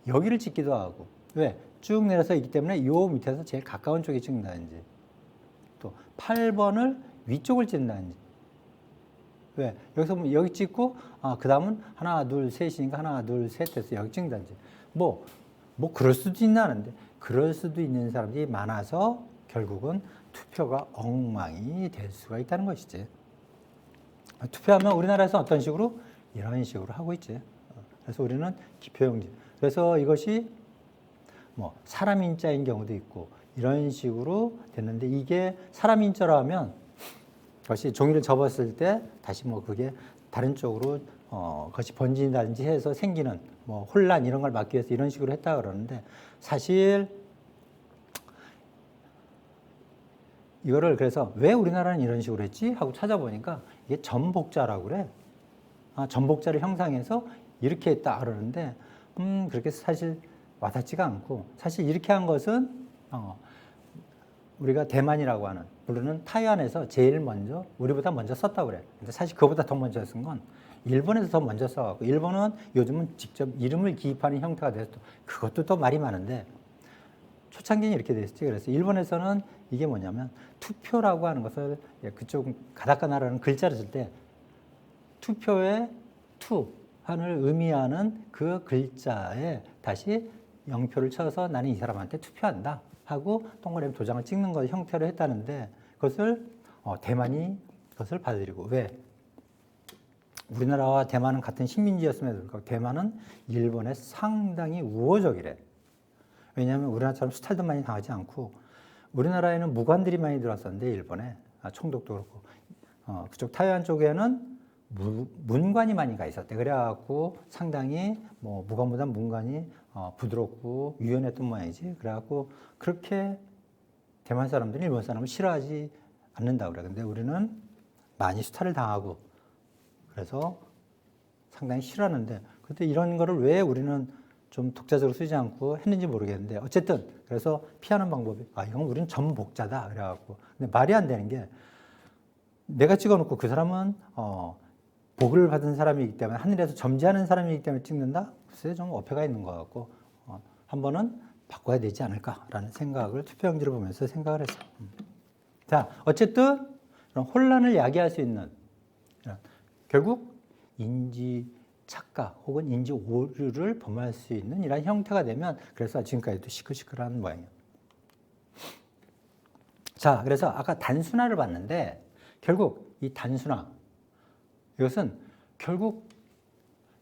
여기를 찍기도 하고. 왜? 쭉 내려서 있기 때문에 요 밑에서 제일 가까운 쪽에 찍는다든지 또 8번을 위쪽을 찍는다든지. 왜? 여기서 보면 여기 찍고 그 다음은 하나 둘 셋이니까 하나 둘 셋 해서 여기 찍는다든지 뭐 그럴 수도 있나는데 그럴 수도 있는 사람들이 많아서 결국은 투표가 엉망이 될 수가 있다는 것이지. 투표하면 우리나라에서 어떤 식으로? 이런 식으로 하고 있지. 그래서 우리는 기표용지. 그래서 이것이 뭐 사람 인자인 경우도 있고 이런 식으로 됐는데 이게 사람 인자로 하면 그것이 종이를 접었을 때 다시 뭐 그게 다른 쪽으로 그것이 번진다든지 해서 생기는 뭐 혼란 이런 걸 막기 위해서 이런 식으로 했다 그러는데 사실 이거를 그래서 왜 우리나라는 이런 식으로 했지 하고 찾아보니까 이게 전복자라고 그래. 전복자를 형상해서 이렇게 했다 그러는데 그렇게 사실 와닿지가 않고 사실 이렇게 한 것은 우리가 대만이라고 하는 부르는 타이완에서 제일 먼저 우리보다 먼저 썼다고 그래. 근데 사실 그보다 더 먼저 쓴 건 일본에서 더 먼저 써갖고 일본은 요즘은 직접 이름을 기입하는 형태가 돼서 그것도 또 말이 많은데 초창기는 이렇게 됐지. 그래서 일본에서는 이게 뭐냐면 투표라고 하는 것을 그쪽 가다카나라는 글자를 쓸 때 투표의 투한을 의미하는 그 글자에 다시 영표를 쳐서 나는 이 사람한테 투표한다 하고 동그라미 도장을 찍는 것 형태로 했다는데 그것을 대만이 그것을 받아들이고 왜? 우리나라와 대만은 같은 식민지였음에도 불구하고 대만은 일본에 상당히 우호적이래. 왜냐하면 우리나라처럼 수탈도 많이 당하지 않고 우리나라에는 무관들이 많이 들어왔었는데 일본에 총독도 그렇고 그쪽 타이완 쪽에는 문관이 많이 가 있었대. 그래갖고 상당히 뭐 무관보다 문관이 부드럽고 유연했던 모양이지. 그래갖고 그렇게 대만 사람들이 일본 사람을 싫어하지 않는다고 그래. 근데 우리는 많이 수탈을 당하고 그래서 상당히 싫어하는데 그때 이런 거를 왜 우리는 좀 독자적으로 쓰지 않고 했는지 모르겠는데 어쨌든 그래서 피하는 방법이 이건 우리는 전복자다 그래갖고 근데 말이 안 되는 게 내가 찍어놓고 그 사람은 복을 받은 사람이기 때문에 하늘에서 점지하는 사람이기 때문에 찍는다? 글쎄 좀 어폐가 있는 것 같고 한 번은 바꿔야 되지 않을까라는 생각을 투표용지를 보면서 생각을 했어요. 자, 어쨌든 그런 혼란을 야기할 수 있는 결국 인지 착각 혹은 인지 오류를 범할 수 있는 이런 형태가 되면 그래서 지금까지도 시끌시끌한 모양이에요. 자, 그래서 아까 단순화를 봤는데 결국 이 단순화 이것은 결국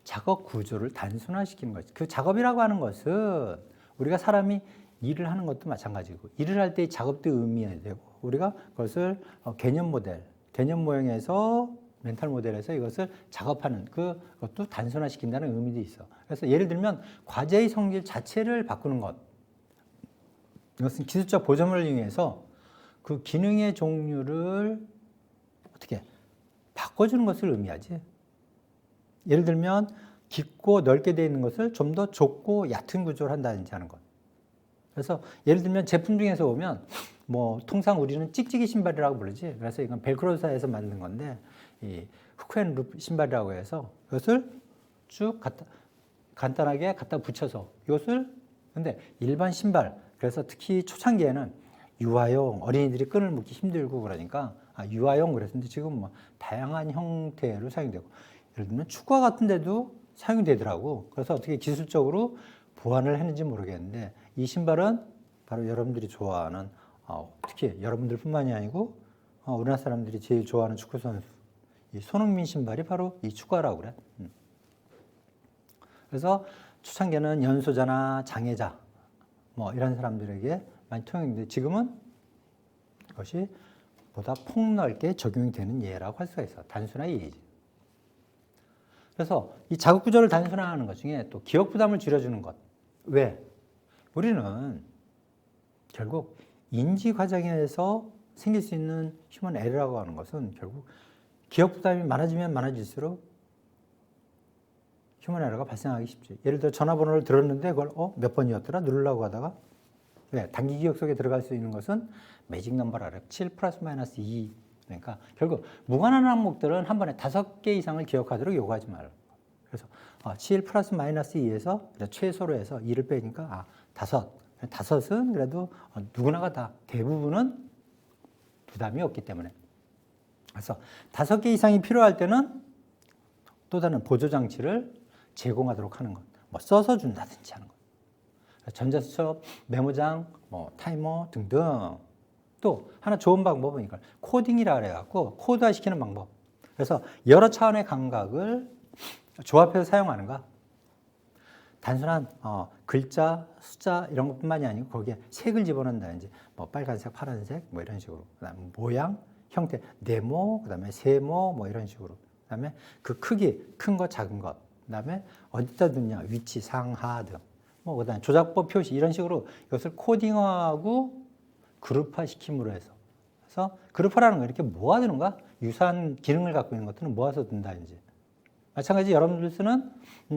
작업 구조를 단순화시키는 거지. 그 작업이라고 하는 것은 우리가 사람이 일을 하는 것도 마찬가지고 일을 할 때 작업도 의미해야 되고 우리가 그것을 개념 모델, 개념 모형에서 멘탈 모델에서 이것을 작업하는 그것도 단순화시킨다는 의미도 있어. 그래서 예를 들면 과제의 성질 자체를 바꾸는 것. 이것은 기술적 보존을 이용해서 그 기능의 종류를 어떻게 바꿔주는 것을 의미하지. 예를 들면 깊고 넓게 되어 있는 것을 좀 더 좁고 얕은 구조를 한다든지 하는 것. 그래서 예를 들면 제품 중에서 보면 뭐 통상 우리는 찍찍이 신발이라고 부르지. 그래서 이건 벨크로사에서 만든 건데 이 후크앤룹 신발이라고 해서 이것을 쭉 간단하게 갖다 붙여서 이것을 근데 일반 신발 그래서 특히 초창기에는 유아용 어린이들이 끈을 묶기 힘들고 그러니까 유아용 그랬는데 지금 뭐 다양한 형태로 사용되고 예를 들면 축구화 같은 데도 사용이 되더라고. 그래서 어떻게 기술적으로 보완을 했는지 모르겠는데 이 신발은 바로 여러분들이 좋아하는 특히 여러분들뿐만이 아니고 우리나라 사람들이 제일 좋아하는 축구 선수 이 손흥민 신발이 바로 이 축구화라고 그래. 그래서 초창기에는 연소자나 장애자 뭐 이런 사람들에게 많이 통용했는데 지금은 그것이 보다 폭넓게 적용이 되는 예라고 할 수가 있어. 단순한 예이지. 그래서 이 자국 구조를 단순화하는 것 중에 또 기억 부담을 줄여주는 것. 왜? 우리는 결국 인지 과정에서 생길 수 있는 휴먼 에러라고 하는 것은 결국 기억 부담이 많아지면 많아질수록 휴먼 에러가 발생하기 쉽지. 예를 들어 전화번호를 들었는데 그걸 몇 번이었더라? 누르려고 하다가 왜? 단기 기억 속에 들어갈 수 있는 것은 매직 넘버라 그래. 7 플러스 마이너스 2. 그러니까 결국 무관한 항목들은 한 번에 5개 이상을 기억하도록 요구하지 말라. 그래서 7 플러스 마이너스 2에서 최소로 해서 2를 빼니까 5. 5은 그래도 누구나가 다 대부분은 부담이 없기 때문에. 그래서 5개 이상이 필요할 때는 또 다른 보조장치를 제공하도록 하는 것. 뭐 써서 준다든지 하는 것. 전자수첩, 메모장, 뭐 타이머 등등. 또 하나 좋은 방법은 이걸 코딩이라 그래갖고 코드화 시키는 방법. 그래서 여러 차원의 감각을 조합해서 사용하는가. 단순한 글자, 숫자 이런 것뿐만이 아니고 거기에 색을 집어넣는다든지 뭐 빨간색, 파란색 뭐 이런 식으로. 그다음에 모양, 형태, 네모, 그다음에 세모 뭐 이런 식으로. 그다음에 그 크기, 큰 것, 작은 것. 그다음에 어디다 두냐, 위치, 상하 등. 뭐 그다음에 조작법 표시 이런 식으로 이것을 코딩하고 그룹화 시킴으로 해서. 그래서 그룹화라는 거 이렇게 모아두는가? 유사한 기능을 갖고 있는 것들은 모아서 둔다든지. 마찬가지 여러분들 쓰는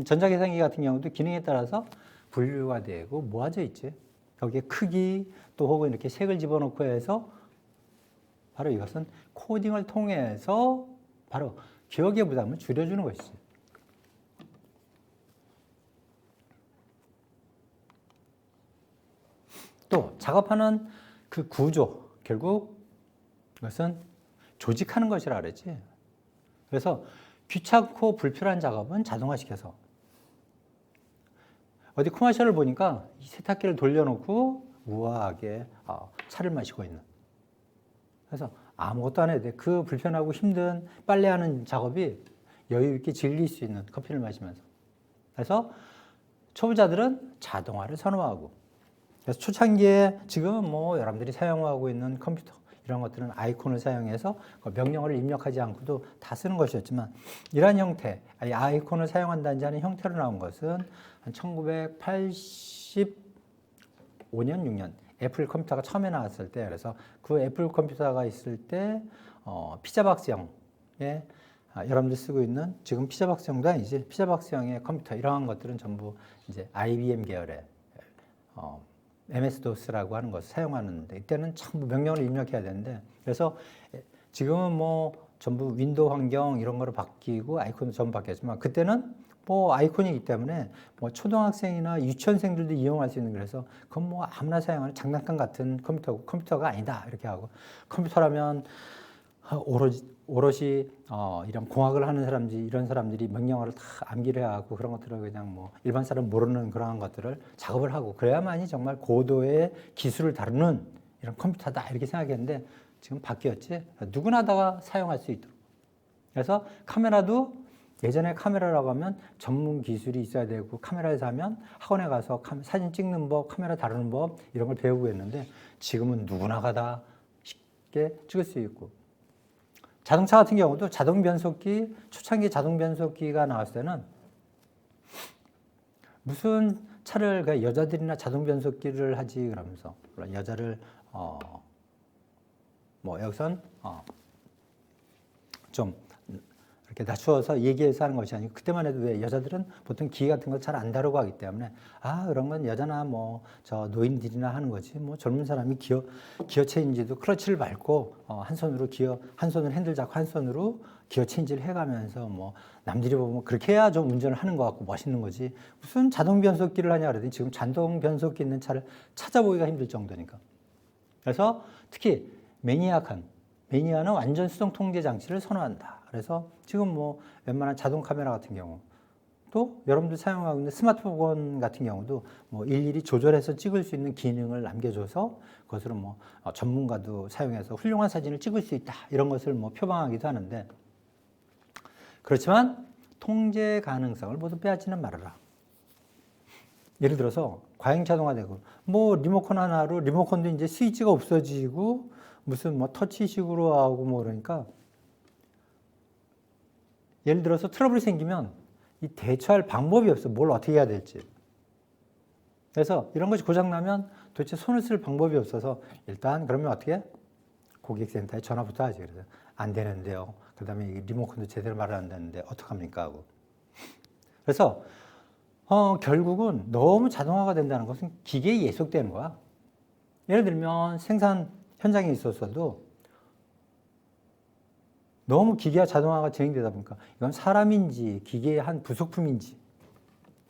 전자계산기 같은 경우도 기능에 따라서 분류가 되고 모아져 있지. 거기에 크기 또 혹은 이렇게 색을 집어넣고 해서 바로 이것은 코딩을 통해서 바로 기억의 부담을 줄여주는 것이지. 또 작업하는 그 구조, 결국 이것은 조직하는 것이라 그랬지. 그래서 귀찮고 불필요한 작업은 자동화시켜서 어디 코마셜을 보니까 세탁기를 돌려놓고 우아하게 차를 마시고 있는. 그래서 아무것도 안 해도 돼. 그 불편하고 힘든 빨래하는 작업이 여유 있게 즐길 수 있는 커피를 마시면서. 그래서 초보자들은 자동화를 선호하고. 그래서 초창기에 지금 뭐 여러분들이 사용하고 있는 컴퓨터 이런 것들은 아이콘을 사용해서 명령어를 입력하지 않고도 다 쓰는 것이었지만 이러한 형태, 아이콘을 사용한다는 하는 형태로 나온 것은 한 1985년, 6년 애플 컴퓨터가 처음에 나왔을 때 그래서 그 애플 컴퓨터가 있을 때 피자박스형의 여러분들 쓰고 있는 지금 피자박스형도 아니지 피자박스형의 컴퓨터 이러한 것들은 전부 이제 IBM 계열의 MS-DOS라고 하는 것을 사용하는데 이때는 전부 명령을 입력해야 되는데 그래서 지금은 뭐 전부 윈도우 환경 이런 거로 바뀌고 아이콘도 전부 바뀌었지만 그때는 뭐 아이콘이기 때문에 뭐 초등학생이나 유치원생들도 이용할 수 있는 그래서 그건 뭐 아무나 사용하는 장난감 같은 컴퓨터가 아니다 이렇게 하고 컴퓨터라면 오롯이 이런 공학을 하는 사람들이 이런 사람들이 명령어를 다 암기를 하고 그런 것들을 그냥 뭐 일반 사람 모르는 그러한 것들을 작업을 하고 그래야만이 정말 고도의 기술을 다루는 이런 컴퓨터다 이렇게 생각했는데 지금 바뀌었지. 누구나 다 사용할 수 있도록. 그래서 카메라도 예전에 카메라라고 하면 전문 기술이 있어야 되고 카메라를 사면 학원에 가서 사진 찍는 법, 카메라 다루는 법 이런 걸 배우고 했는데 지금은 누구나가 다 쉽게 찍을 수 있고 자동차 같은 경우도 자동 변속기, 초창기 자동 변속기가 나왔을 때는 무슨 차를 여자들이나 자동 변속기를 하지 그러면서 여자를 뭐 여기선 좀 이렇게 낮추어서 얘기해서 하는 것이 아니고 그때만 해도 왜 여자들은 보통 기계 같은 거 잘 안 다루고 하기 때문에 그런 건 여자나 뭐 저 노인들이나 하는 거지 뭐 젊은 사람이 기어 체인지도 클러치를 밟고 한 손으로 한 손으로 핸들 잡고 한 손으로 기어 체인지를 해가면서 뭐 남들이 보면 그렇게 해야 좀 운전을 하는 것 같고 멋있는 거지 무슨 자동 변속기를 하냐 그러더니 지금 자동 변속기 있는 차를 찾아보기가 힘들 정도니까. 그래서 특히 매니아는 완전 수동 통제 장치를 선호한다. 그래서 지금 뭐 웬만한 자동 카메라 같은 경우 또 여러분들 사용하고 있는 스마트폰 같은 경우도 뭐 일일이 조절해서 찍을 수 있는 기능을 남겨줘서 그것으로 뭐 전문가도 사용해서 훌륭한 사진을 찍을 수 있다 이런 것을 뭐 표방하기도 하는데, 그렇지만 통제 가능성을 모두 빼앗지는 말아라. 예를 들어서 과잉 자동화되고 뭐 리모컨 하나로 리모컨도 이제 스위치가 없어지고 무슨 뭐 터치식으로 하고 뭐 그러니까, 예를 들어서 트러블이 생기면 이 대처할 방법이 없어. 뭘 어떻게 해야 될지. 그래서 이런 것이 고장나면 도대체 손을 쓸 방법이 없어서 일단 그러면 어떻게? 고객센터에 전화부터 하지. 그래서 안 되는데요. 그 다음에 리모컨도 제대로 말을 안 되는데 어떡합니까 하고. 그래서 결국은 너무 자동화가 된다는 것은 기계에 예속되는 거야. 예를 들면 생산 현장에 있었어도 너무 기계와 자동화가 진행되다 보니까 이건 사람인지 기계의 한 부속품인지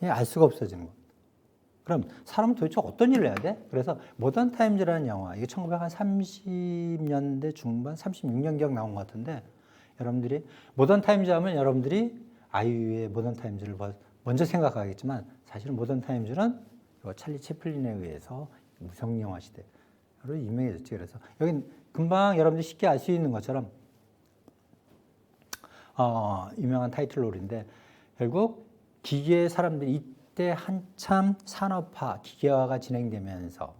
알 수가 없어지는 거예요. 그럼 사람은 도대체 어떤 일을 해야 돼? 그래서 모던 타임즈라는 영화, 이게 1930년대 중반, 36년경 나온 것 같은데, 여러분들이 모던 타임즈 하면 여러분들이 아이유의 모던 타임즈를 먼저 생각하겠지만, 사실은 모던 타임즈는 찰리 채플린에 의해서 무성 영화 시대로 유명해졌지. 그래서 여기 금방 여러분들이 쉽게 알 수 있는 것처럼 유명한 타이틀롤인데, 결국 기계 사람들이 이때 한참 산업화, 기계화가 진행되면서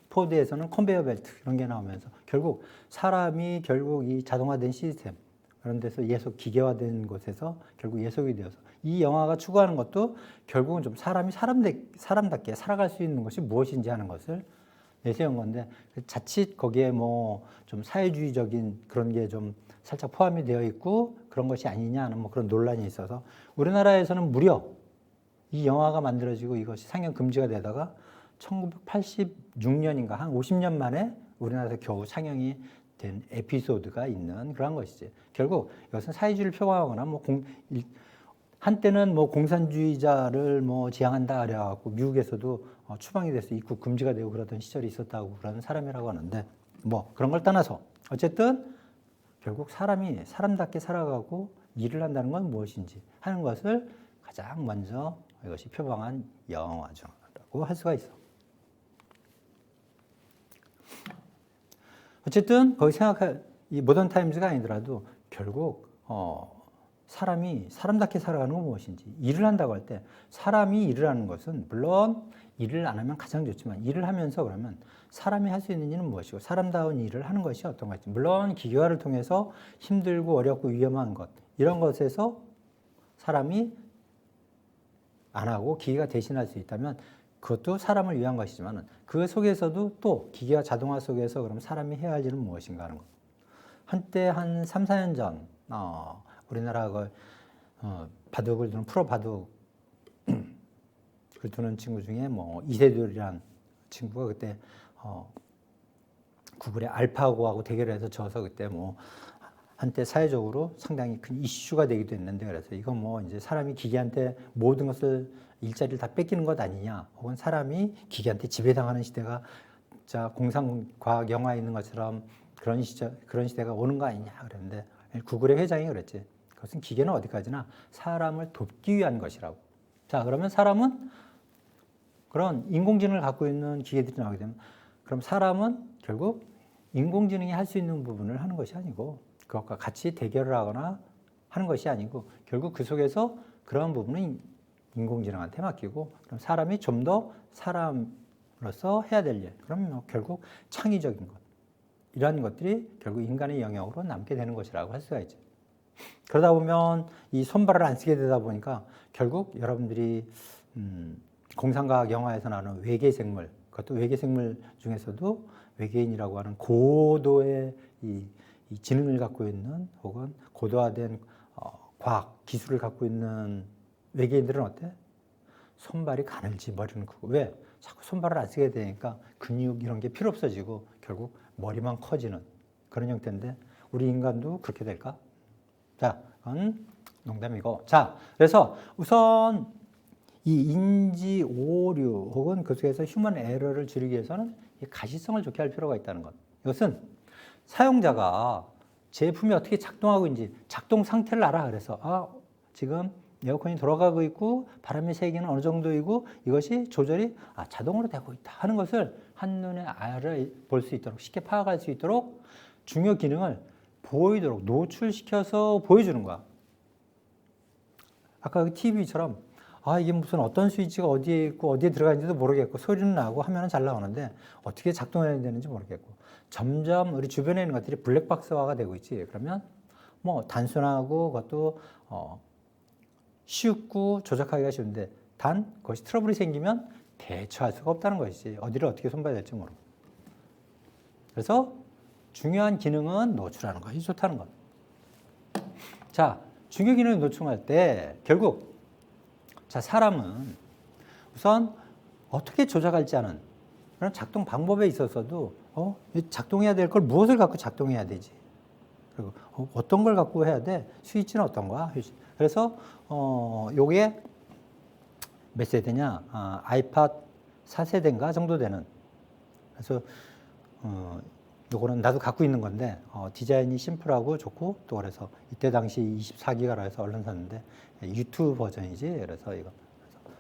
포드에서는 컨베이어 벨트 이런 게 나오면서 결국 사람이 결국 이 자동화된 시스템 그런 데서 예속 기계화된 곳에서 결국 예속이 되어서 이 영화가 추구하는 것도 결국은 좀 사람이 사람답게 살아갈 수 있는 것이 무엇인지 하는 것을 내세운 건데, 자칫 거기에 뭐 좀 사회주의적인 그런 게 좀 살짝 포함이 되어 있고 그런 것이 아니냐 하는 뭐 그런 논란이 있어서 우리나라에서는 무려 이 영화가 만들어지고 이것이 상영 금지가 되다가 1986년인가 한 50년 만에 우리나라에서 겨우 상영이 된 에피소드가 있는 그런 것이지. 결국 이것은 사회주의를 표방하거나 뭐 한때는 뭐 공산주의자를 뭐 지향한다 그래갖고 미국에서도 추방이 돼서 입국 금지가 되고 그러던 시절이 있었다고 그러는 사람이라고 하는데, 뭐 그런 걸 떠나서 어쨌든 결국 사람이 사람답게 살아가고 일을 한다는 건 무엇인지 하는 것을 가장 먼저 이것이 표방한 영화라고 할 수가 있어. 어쨌든 거기 생각할 이 모던 타임즈가 아니더라도 결국 사람이 사람답게 살아가는 건 무엇인지, 일을 한다고 할 때 사람이 일을 하는 것은 물론 일을 안 하면 가장 좋지만, 일을 하면서 그러면 사람이 할 수 있는 일은 무엇이고 사람다운 일을 하는 것이 어떤 것인지, 물론 기계화를 통해서 힘들고 어렵고 위험한 것 이런 것에서 사람이 안 하고 기계가 대신할 수 있다면 그것도 사람을 위한 것이지만, 그 속에서도 또 기계와 자동화 속에서 그럼 사람이 해야 할 일은 무엇인가 하는 것. 한때 한 3, 4년 전 우리나라 바둑을 두는 프로 바둑을 두는 친구 중에 뭐 이세돌이라는 친구가 그때 구글의 알파고하고 대결해서 져서 그때 뭐 한때 사회적으로 상당히 큰 이슈가 되기도 했는데, 그래서 이건 뭐 이제 사람이 기계한테 모든 것을 일자리를 다 뺏기는 것 아니냐, 혹은 사람이 기계한테 지배당하는 시대가 진짜 공상과학 영화에 있는 것처럼 그런 시대가 오는 거 아니냐 그랬는데, 구글의 회장이 그랬지. 그것은 기계는 어디까지나 사람을 돕기 위한 것이라고. 자, 그러면 사람은 그런 인공지능을 갖고 있는 기계들이 나오게 되면, 그럼 사람은 결국 인공지능이 할 수 있는 부분을 하는 것이 아니고 그것과 같이 대결을 하거나 하는 것이 아니고, 결국 그 속에서 그러한 부분은 인공지능한테 맡기고, 그럼 사람이 좀 더 사람으로서 해야 될 일, 그럼 결국 창의적인 것, 이러한 것들이 결국 인간의 영역으로 남게 되는 것이라고 할 수가 있죠. 그러다 보면 이 손발을 안 쓰게 되다 보니까 결국 여러분들이 공상과학 영화에서 나오는 외계 생물, 그것도 외계 생물 중에서도 외계인이라고 하는 고도의 이 지능을 갖고 있는, 혹은 고도화된 과학 기술을 갖고 있는 외계인들은 어때? 손발이 가늘지 머리는 크고. 왜? 자꾸 손발을 안 쓰게 되니까 근육 이런 게 필요 없어지고 결국 머리만 커지는 그런 형태인데, 우리 인간도 그렇게 될까? 자, 그건 농담이고. 자, 그래서 우선 이 인지 오류 혹은 그 속에서 휴먼 에러를 줄이기 위해서는 이 가시성을 좋게 할 필요가 있다는 것. 이것은 사용자가 제품이 어떻게 작동하고 있는지 작동 상태를 알아. 그래서 지금 에어컨이 돌아가고 있고 바람의 세기는 어느 정도이고 이것이 조절이 자동으로 되고 있다 하는 것을 한눈에 알아볼 수 있도록 쉽게 파악할 수 있도록 중요 기능을 보이도록 노출시켜서 보여주는 거야. 아까 그 TV처럼 이게 무슨 어떤 스위치가 어디에 있고 어디에 들어가 있는지도 모르겠고 소리는 나고 화면은 잘 나오는데 어떻게 작동해야 되는지 모르겠고 점점 우리 주변에 있는 것들이 블랙박스화가 되고 있지. 그러면 뭐 단순하고 그것도 쉽고 조작하기가 쉬운데 단 그것이 트러블이 생기면 대처할 수가 없다는 것이지. 어디를 어떻게 손봐야 될지 모르고. 그래서 중요한 기능은 노출하는 것이 좋다는 것. 자, 중요 기능을 노출할 때 결국 사람은 우선 어떻게 조작할지 아는 그런 작동 방법에 있어서도 작동해야 될 걸 무엇을 갖고 작동해야 되지? 그리고 어떤 걸 갖고 해야 돼? 스위치는 어떤 거야? 그래서 요게 몇 세대냐? 아이팟 4세대인가 정도 되는. 그래서 요거는 나도 갖고 있는 건데 디자인이 심플하고 좋고 또 그래서 이때 당시 24기가라 해서 얼른 샀는데 유튜브 버전이지. 그래서 이거.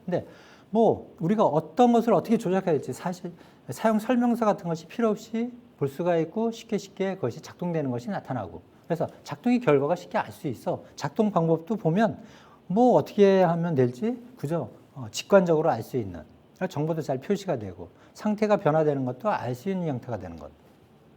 근데 뭐 우리가 어떤 것을 어떻게 조작해야 될지 사실 사용 설명서 같은 것이 필요 없이 볼 수가 있고 쉽게 그것이 작동되는 것이 나타나고 그래서 작동의 결과가 쉽게 알 수 있어. 작동 방법도 보면 뭐 어떻게 하면 될지 그죠? 직관적으로 알 수 있는 정보도 잘 표시가 되고 상태가 변화되는 것도 알 수 있는 형태가 되는 것.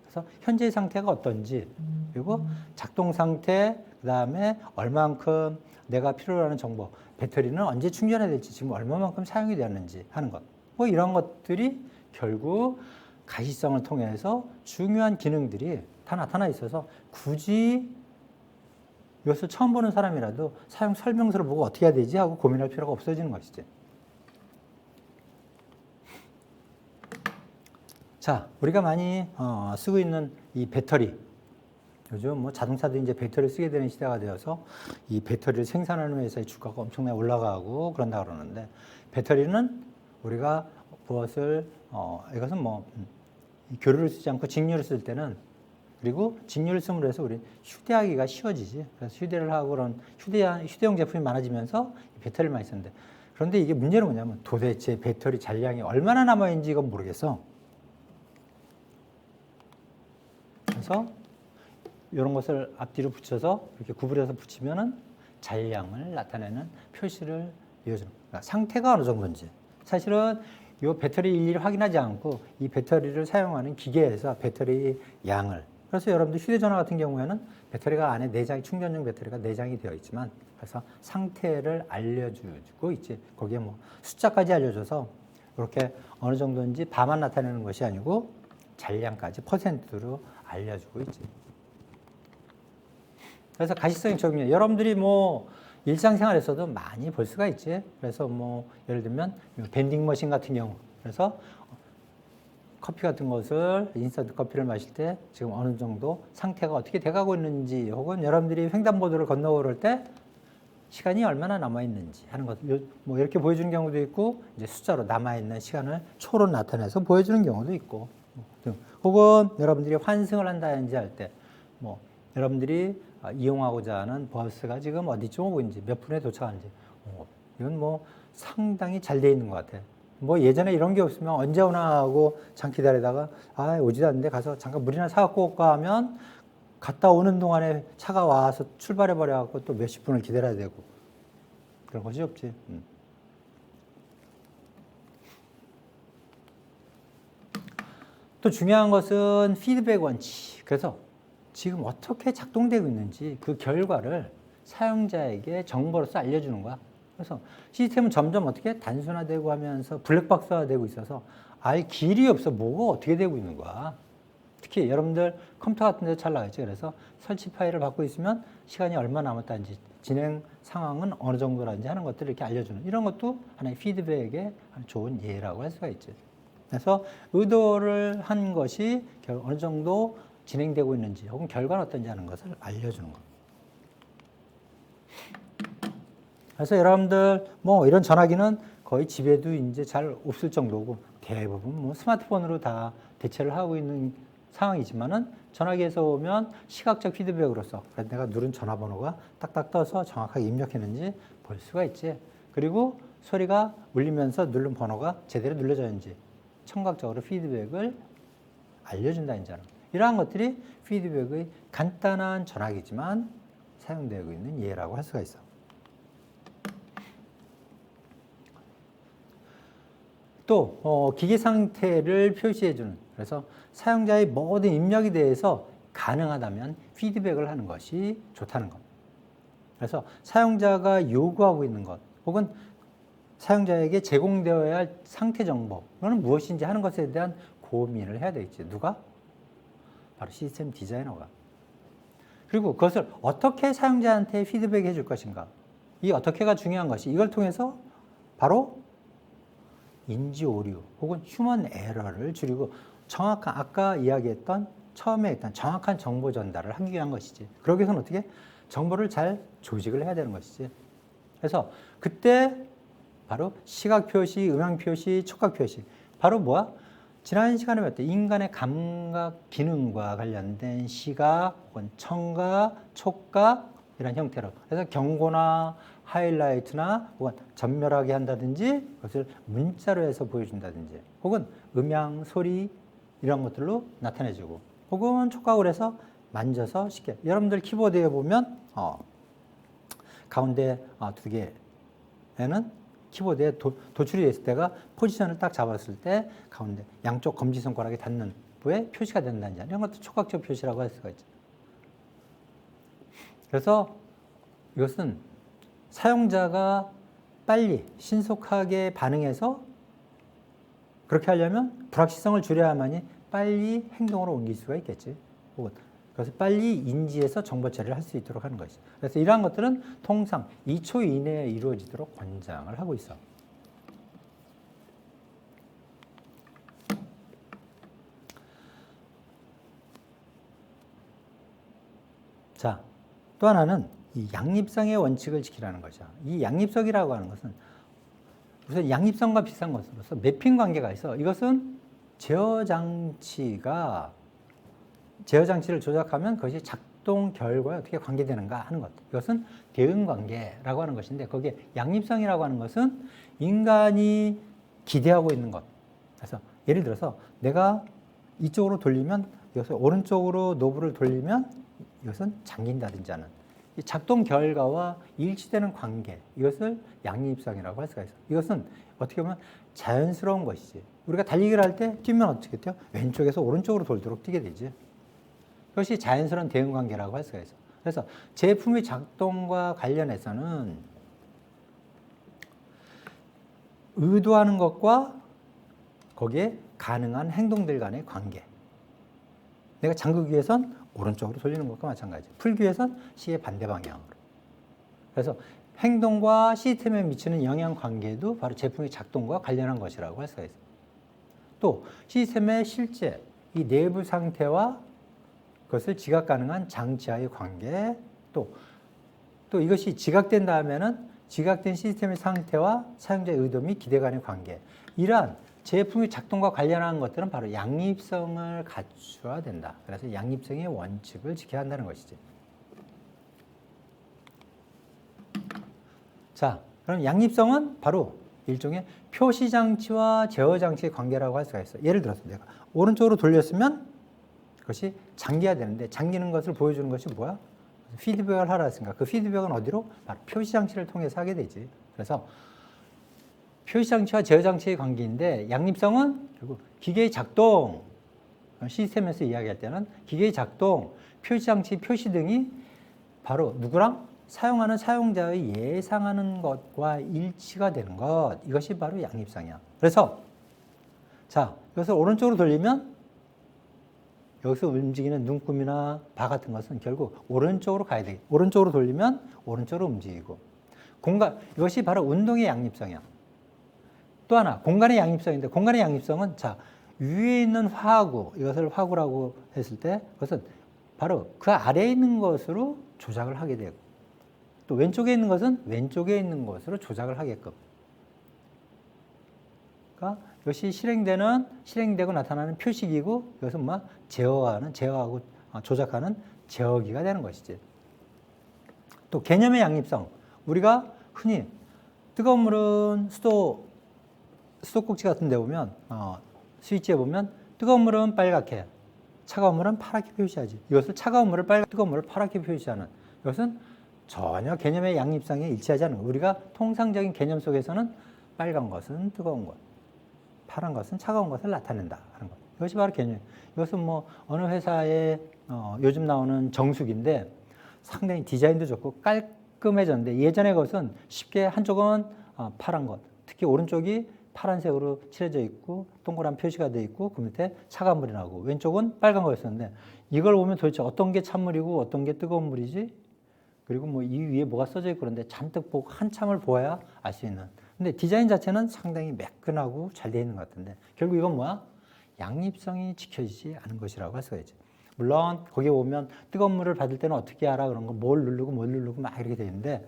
그래서 현재의 상태가 어떤지 그리고 작동 상태 그다음에 얼만큼 내가 필요로 하는 정보 배터리는 언제 충전해야 될지 지금 얼마만큼 사용이 되었는지 하는 것. 뭐 이런 것들이 결국 가시성을 통해서 중요한 기능들이 다 나타나 있어서 굳이 이것을 처음 보는 사람이라도 사용 설명서를 보고 어떻게 해야 되지 하고 고민할 필요가 없어지는 것이지. 자, 우리가 많이 쓰고 있는 이 배터리. 요즘 뭐 자동차도 이제 배터리를 쓰게 되는 시대가 되어서 이 배터리를 생산하는 회사의 주가가 엄청나게 올라가고 그런다 그러는데 배터리는 우리가 무엇을 이것은 뭐 교류를 쓰지 않고 직류를 쓸 때는 그리고 직류를 쓰므로 해서 우리 휴대하기가 쉬워지지. 그래서 휴대를 하고 그런 휴대용 제품이 많아지면서 배터리를 많이 쓰는데 그런데 이게 문제는 뭐냐면 도대체 배터리 잔량이 얼마나 남아있는지 이건 모르겠어. 그래서 이런 것을 앞뒤로 붙여서 이렇게 구부려서 붙이면은 잔량을 나타내는 표시를 이어주는 거야. 상태가 어느 정도인지. 사실은 이 배터리 일일이 확인하지 않고 이 배터리를 사용하는 기계에서 배터리 양을 그래서 여러분들 휴대전화 같은 경우에는 배터리가 안에 내장이 충전용 배터리가 내장이 되어 있지만 그래서 상태를 알려주고 있지. 거기에 뭐 숫자까지 알려줘서 이렇게 어느 정도인지 바만 나타내는 것이 아니고 잔량까지 퍼센트로 알려주고 있지. 그래서 가시성이 적용이에요. 여러분들이 뭐 일상생활에서도 많이 볼 수가 있지. 그래서 뭐 예를 들면 밴딩 머신 같은 경우 그래서 커피 같은 것을 인스턴트 커피를 마실 때 지금 어느 정도 상태가 어떻게 돼가고 있는지 혹은 여러분들이 횡단보도를 건너오를 때 시간이 얼마나 남아있는지 하는 것을 뭐 이렇게 보여주는 경우도 있고 이제 숫자로 남아있는 시간을 초로 나타내서 보여주는 경우도 있고 혹은 여러분들이 환승을 한다든지 할 때 뭐 여러분들이 이용하고자 하는 버스가 지금 어디쯤 오고 있는지 몇 분에 도착하는지 이건 뭐 상당히 잘 돼 있는 것 같아. 뭐 예전에 이런 게 없으면 언제 오나 하고 잠깐 기다리다가 오지도 않는데 가서 잠깐 물이나 사갖고 올까 하면 갔다 오는 동안에 차가 와서 출발해 버려갖고 또 몇십 분을 기다려야 되고 그런 것이 없지. 또 중요한 것은 피드백 원칙. 그래서 지금 어떻게 작동되고 있는지 그 결과를 사용자에게 정보로서 알려주는 거야. 그래서 시스템은 점점 어떻게 단순화되고 하면서 블랙박스화되고 있어서 알 길이 없어. 뭐가 어떻게 되고 있는 거야. 특히 여러분들 컴퓨터 같은 데 잘 나가죠. 그래서 설치 파일을 받고 있으면 시간이 얼마 남았다는지 진행 상황은 어느 정도라는지 하는 것들을 이렇게 알려주는 이런 것도 하나의 피드백의 좋은 예라고 할 수가 있죠. 그래서 의도를 한 것이 어느 정도 진행되고 있는지 혹은 결과는 어떤지 하는 것을 알려주는 것. 그래서 여러분들 뭐 이런 전화기는 거의 집에도 이제 잘 없을 정도고 대부분 뭐 스마트폰으로 다 대체를 하고 있는 상황이지만은 전화기에서 오면 시각적 피드백으로서 내가 누른 전화번호가 딱딱 떠서 정확하게 입력했는지 볼 수가 있지. 그리고 소리가 울리면서 누른 번호가 제대로 눌러졌는지 청각적으로 피드백을 알려준다 이제는. 이러한 것들이 피드백의 간단한 전화기지만 사용되고 있는 예라고 할 수가 있어. 또 기기 상태를 표시해주는, 그래서 사용자의 모든 입력에 대해서 가능하다면 피드백을 하는 것이 좋다는 것. 그래서 사용자가 요구하고 있는 것 혹은 사용자에게 제공되어야 할 상태 정보, 그거는 무엇인지 하는 것에 대한 고민을 해야 되겠지. 누가? 바로 시스템 디자이너가. 그리고 그것을 어떻게 사용자한테 피드백해 줄 것인가. 이 어떻게가 중요한 것이, 이걸 통해서 바로 인지 오류 혹은 휴먼 에러를 줄이고 정확한, 아까 이야기했던 처음에 했던 정확한 정보 전달을 하기 위한 것이지. 그러기 위해서는 어떻게? 정보를 잘 조직을 해야 되는 것이지. 그래서 그때 바로 시각 표시, 음향 표시, 촉각 표시. 바로 뭐야? 지난 시간에 봤던 인간의 감각 기능과 관련된 시각 혹은 청각, 촉각 이런 형태로. 그래서 경고나 하이라이트나 혹은 전멸하게 한다든지 그것을 문자로 해서 보여준다든지 혹은 음향, 소리 이런 것들로 나타내주고 혹은 촉각을 해서 만져서 쉽게. 여러분들 키보드에 보면 가운데 두 개에는 키보드에 도출이 됐을 때가 포지션을 딱 잡았을 때 가운데 양쪽 검지손가락이 닿는 부에 표시가 된다는 점. 이런 것도 촉각적 표시라고 할 수가 있죠. 그래서 이것은 사용자가 빨리 신속하게 반응해서 그렇게 하려면 불확실성을 줄여야만이 빨리 행동으로 옮길 수가 있겠지. 혹은 그래서 빨리 인지해서 정보 처리를 할 수 있도록 하는 것이죠. 그래서 이러한 것들은 통상 2초 이내에 이루어지도록 권장을 하고 있어. 자, 또 하나는 이 양립성의 원칙을 지키라는 거죠. 이 양립성이라고 하는 것은 우선 양립성과 비슷한 것으로서 매핑 관계가 있어. 이것은 제어 장치를 조작하면 그것이 작동 결과에 어떻게 관계되는가 하는 것. 이것은 대응 관계라고 하는 것인데 거기에 양립성이라고 하는 것은 인간이 기대하고 있는 것. 그래서 예를 들어서 내가 이쪽으로 돌리면 이것을 오른쪽으로 노브를 돌리면 이것은 잠긴다든지 하는 이 작동 결과와 일치되는 관계, 이것을 양립성이라고 할 수가 있어요. 이것은 어떻게 보면 자연스러운 것이지. 우리가 달리기를 할 때 뛰면 어떻게 뛰어? 왼쪽에서 오른쪽으로 돌도록 뛰게 되지. 그것이 자연스러운 대응 관계라고 할 수가 있어. 그래서 제품의 작동과 관련해서는 의도하는 것과 거기에 가능한 행동들 간의 관계. 내가 잠그기 위해선 오른쪽으로 돌리는 것과 마찬가지. 풀기 위해선 시의 반대 방향으로. 그래서 행동과 시스템에 미치는 영향 관계도 바로 제품의 작동과 관련한 것이라고 할 수가 있어요. 또 시스템의 실제 이 내부 상태와 그것을 지각 가능한 장치와의 관계, 또 이것이 지각된 다음에는 지각된 시스템의 상태와 사용자의 의도 및 기대 간의 관계. 이러한 제품의 작동과 관련한 것들은 바로 양립성을 갖춰야 된다. 그래서 양립성의 원칙을 지켜야 한다는 것이지. 자, 그럼 양립성은 바로 일종의 표시장치와 제어장치의 관계라고 할 수가 있어. 예를 들어서 내가 오른쪽으로 돌렸으면 그것이 잠겨야 되는데 잠기는 것을 보여주는 것이 뭐야? 피드백을 하라 했으니까 그 피드백은 어디로? 바로 표시장치를 통해서 하게 되지. 그래서 표시장치와 제어장치의 관계인데 양립성은 결국 기계의 작동, 시스템에서 이야기할 때는 기계의 작동, 표시장치, 표시 등이 바로 누구랑? 사용하는 사용자의 예상하는 것과 일치가 되는 것, 이것이 바로 양립성이야. 그래서 자, 이것을 오른쪽으로 돌리면 여기서 움직이는 눈금이나 바 같은 것은 결국 오른쪽으로 가야 돼. 오른쪽으로 돌리면 오른쪽으로 움직이고 이것이 바로 운동의 양립성이야. 또 하나 공간의 양립성인데 공간의 양립성은 자 위에 있는 화구, 이것을 화구라고 했을 때 그것은 바로 그 아래에 있는 것으로 조작을 하게 되고 또 왼쪽에 있는 것은 왼쪽에 있는 것으로 조작을 하게끔. 그러니까 이것이 실행되고 나타나는 표식이고 이것은 뭐 제어하고 조작하는 제어기가 되는 것이지. 또 개념의 양립성. 우리가 흔히 뜨거운 물은 수도꼭지 같은 데 보면 스위치에 보면 뜨거운 물은 빨갛게, 차가운 물은 파랗게 표시하지. 이것을 차가운 물을 빨갛게, 뜨거운 물을 파랗게 표시하는 이것은 전혀 개념의 양립성에 일치하지 않는 것. 우리가 통상적인 개념 속에서는 빨간 것은 뜨거운 것, 파란 것은 차가운 것을 나타낸다 하는 것. 이것이 바로 개념. 이것은 뭐 어느 회사에 요즘 나오는 정수기인데 상당히 디자인도 좋고 깔끔해졌는데 예전의 것은 쉽게 한쪽은 파란 것, 특히 오른쪽이 파란색으로 칠해져 있고 동그란 표시가 되어 있고 그 밑에 차가운 물이 나오고 왼쪽은 빨간 거였었는데 이걸 보면 도대체 어떤 게 찬물이고 어떤 게 뜨거운 물이지? 그리고 뭐 이 위에 뭐가 써져 있고 그런데 잔뜩 보고 한참을 보아야 알 수 있는. 근데 디자인 자체는 상당히 매끈하고 잘 되어 있는 것 같은데 결국 이건 뭐야? 양립성이 지켜지지 않은 것이라고 할 수가 있지. 물론 거기 보면 뜨거운 물을 받을 때는 어떻게 알아? 그런 거 뭘 누르고 막 이렇게 되어 있는데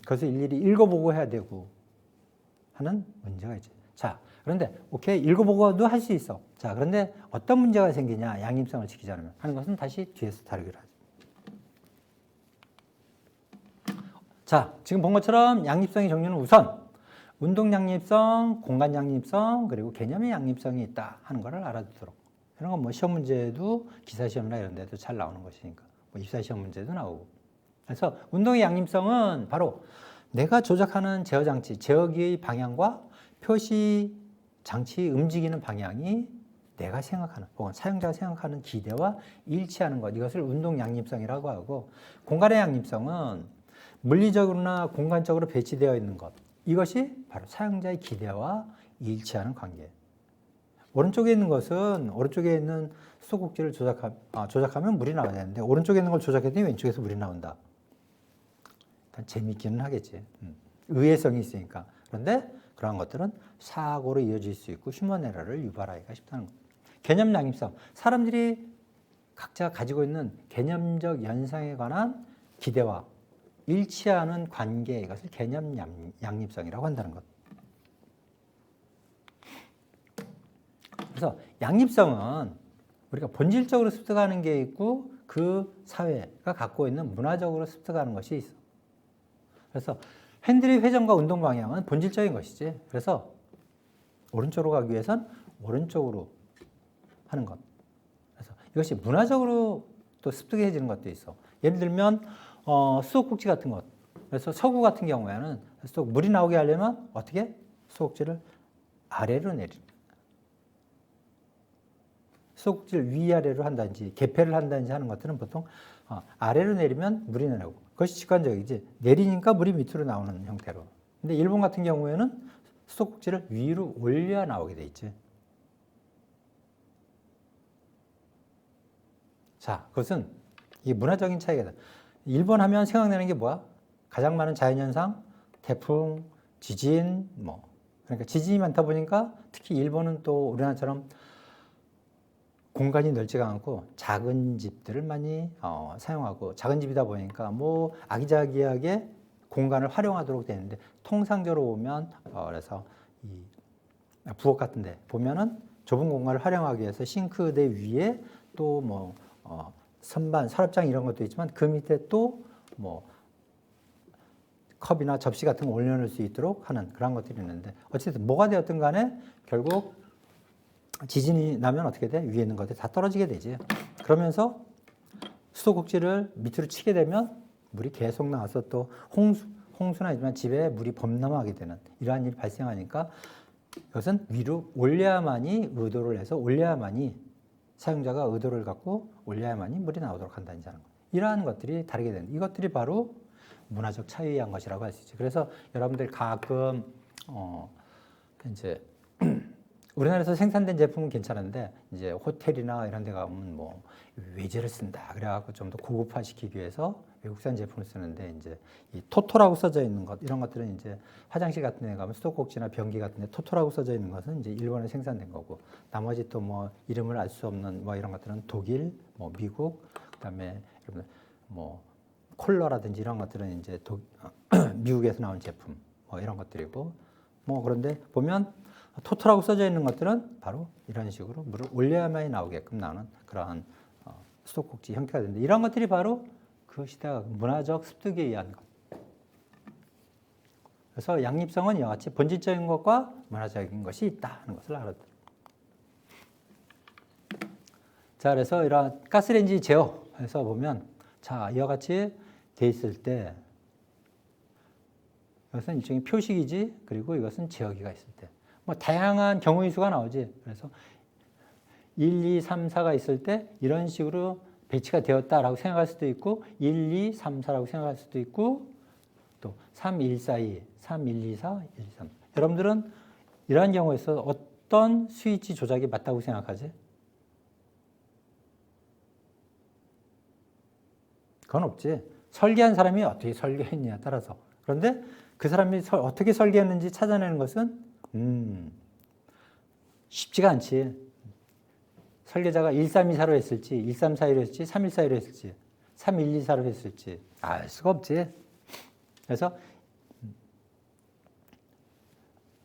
그것을 일일이 읽어보고 해야 되고 하는 문제가 있지. 자, 그런데 오케이 읽어보고도 할 수 있어. 자, 그런데 어떤 문제가 생기냐? 양립성을 지키지 않으면 하는 것은 다시 뒤에서 다루기로 하지. 자, 지금 본 것처럼 양립성의 종류는 우선 운동 양립성, 공간 양립성, 그리고 개념의 양립성이 있다 하는 것을 알아두도록. 이런 건 뭐 시험 문제도 기사 시험이나 이런 데도 잘 나오는 것이니까. 뭐 입사 시험 문제도 나오고. 그래서 운동의 양립성은 바로 내가 조작하는 제어 장치, 제어기의 방향과 표시 장치 움직이는 방향이 내가 생각하는 혹은 사용자가 생각하는 기대와 일치하는 것. 이것을 운동 양립성이라고 하고 공간의 양립성은 물리적으로나 공간적으로 배치되어 있는 것. 이것이 바로 사용자의 기대와 일치하는 관계. 오른쪽에 있는 것은 오른쪽에 있는 수도꼭지를 조작하면 물이 나와야 되는데 오른쪽에 있는 걸 조작했더니 왼쪽에서 물이 나온다. 일단 재밌기는 하겠지. 의외성이 있으니까. 그런데 그러한 것들은 사고로 이어질 수 있고 휴먼 에러를 유발하기가 쉽다는 것. 개념 양립성. 사람들이 각자 가지고 있는 개념적 연상에 관한 기대와 일치하는 관계, 이것을 개념 양립성이라고 한다는 것. 그래서 양립성은 우리가 본질적으로 습득하는 게 있고 그 사회가 갖고 있는 문화적으로 습득하는 것이 있어. 그래서 핸들의 회전과 운동 방향은 본질적인 것이지. 그래서 오른쪽으로 가기 위해선 오른쪽으로 하는 것. 그래서 이것이 문화적으로 또 습득해지는 것도 있어. 예를 들면 수도꼭지 같은 것. 그래서 서구 같은 경우에는 물이 나오게 하려면 어떻게? 수도꼭지를 아래로 내리는. 수도꼭지를 위아래로 한다든지 개폐를 한다든지 하는 것들은 보통 아래로 내리면 물이 나오고 그것이 직관적이지 내리니까 물이 밑으로 나오는 형태로. 근데 일본 같은 경우에는 수도꼭지를 위로 올려 나오게 돼 있지. 자, 그것은 이 문화적인 차이가 다. 일본 하면 생각나는 게 뭐야? 가장 많은 자연현상, 태풍, 지진, 뭐. 그러니까 지진이 많다 보니까 특히 일본은 또 우리나라처럼 공간이 넓지가 않고 작은 집들을 많이 사용하고 작은 집이다 보니까 뭐 아기자기하게 공간을 활용하도록 되는데 통상적으로 보면 그래서 이 부엌 같은데 보면은 좁은 공간을 활용하기 위해서 싱크대 위에 또 뭐 선반, 서랍장 이런 것도 있지만 그 밑에 또 뭐 컵이나 접시 같은 거 올려놓을 수 있도록 하는 그런 것들이 있는데 어쨌든 뭐가 되었든 간에 결국 지진이 나면 어떻게 돼? 위에 있는 것들이 다 떨어지게 되지. 그러면서 수도꼭지를 밑으로 치게 되면 물이 계속 나와서 또 홍수나 있지만 집에 물이 범람하게 되는 이러한 일이 발생하니까 이것은 위로 올려야만이 의도를 해서 올려야만이 사용자가 의도를 갖고 올려야만이 물이 나오도록 한다는 거. 이러한 것들이 다르게 되는 이것들이 바로 문화적 차이에 의한 것이라고 할 수 있죠. 그래서 여러분들 가끔 이제 우리나라에서 생산된 제품은 괜찮은데 이제 호텔이나 이런 데 가면 뭐 외제를 쓴다 그래갖고 좀 더 고급화시키기 위해서 외국산 제품을 쓰는데 이제 이 토토라고 써져 있는 것 이런 것들은 이제 화장실 같은 데 가면 수도꼭지나 변기 같은 데 토토라고 써져 있는 것은 이제 일본에 생산된 거고 나머지 또 뭐 이름을 알 수 없는 뭐 이런 것들은 독일, 뭐 미국, 그다음에 뭐 콜러라든지 이런 것들은 이제 미국에서 나온 제품 뭐 이런 것들이고 그런데 보면 토토라고 써져 있는 것들은 바로 이런 식으로 물을 올려야만이 나오게끔 나오는 그러한 수도꼭지 형태가 되는데 이런 것들이 바로 그 시대의 문화적 습득에 의한 것. 그래서 양립성은 이와 같이 본질적인 것과 문화적인 것이 있다 하는 것을 알아들어요. 자, 그래서 이런 가스레인지 제어에서 보면 자, 이와 같이 돼 있을 때 이것은 일종의 표식이지 그리고 이것은 제어기가 있을 때 다양한 경우의 수가 나오지. 그래서 1, 2, 3, 4가 있을 때 이런 식으로 배치가 되었다라고 생각할 수도 있고 1, 2, 3, 4라고 생각할 수도 있고 또 3, 1, 4, 2, 3, 1, 2, 4, 1, 2, 3. 여러분들은 이러한 경우에서 어떤 스위치 조작이 맞다고 생각하지? 그건 없지. 설계한 사람이 어떻게 설계했냐에 따라서. 그런데 그 사람이 어떻게 설계했는지 찾아내는 것은 쉽지가 않지. 설계자가 1324로 했을지 1341로 했을지 3141로 했을지 3124로 했을지 알 수가 없지. 그래서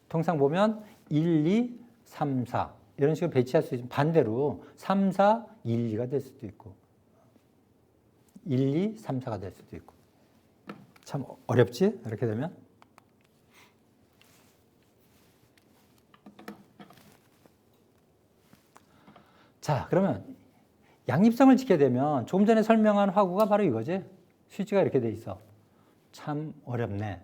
통상 보면 1, 2, 3, 4 이런 식으로 배치할 수 있지만 반대로 3, 4, 1, 2가 될 수도 있고 1, 2, 3, 4가 될 수도 있고 참 어렵지? 이렇게 되면 자, 그러면 양립성을 지켜야 되면 조금 전에 설명한 화구가 바로 이거지. 스위치가 이렇게 돼 있어. 참 어렵네.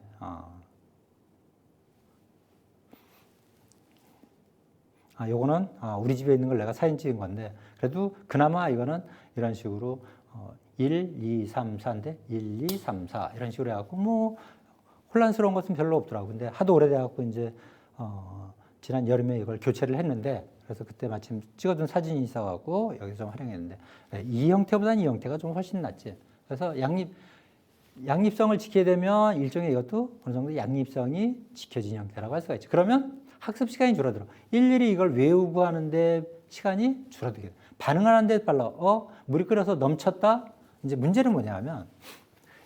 요거는 우리 집에 있는 걸 내가 사진 찍은 건데 그래도 그나마 이거는 이런 식으로 1, 2, 3, 4인데 1, 2, 3, 4 이런 식으로 해갖고 혼란스러운 것은 별로 없더라고. 근데 하도 오래돼갖고 이제 지난 여름에 이걸 교체를 했는데 그래서 그때 마침 찍어둔 사진이 있어갖고 여기서 좀 활용했는데 이 형태보다는 이 형태가 좀 훨씬 낫지. 그래서 양립성을 지켜야 되면 일종의 이것도 어느 정도 양립성이 지켜진 형태라고 할 수가 있죠. 그러면 학습 시간이 줄어들어. 일일이 이걸 외우고 하는데 시간이 줄어들게 돼. 반응하는데 빨라. 물이 끓어서 넘쳤다? 이제 문제는 뭐냐면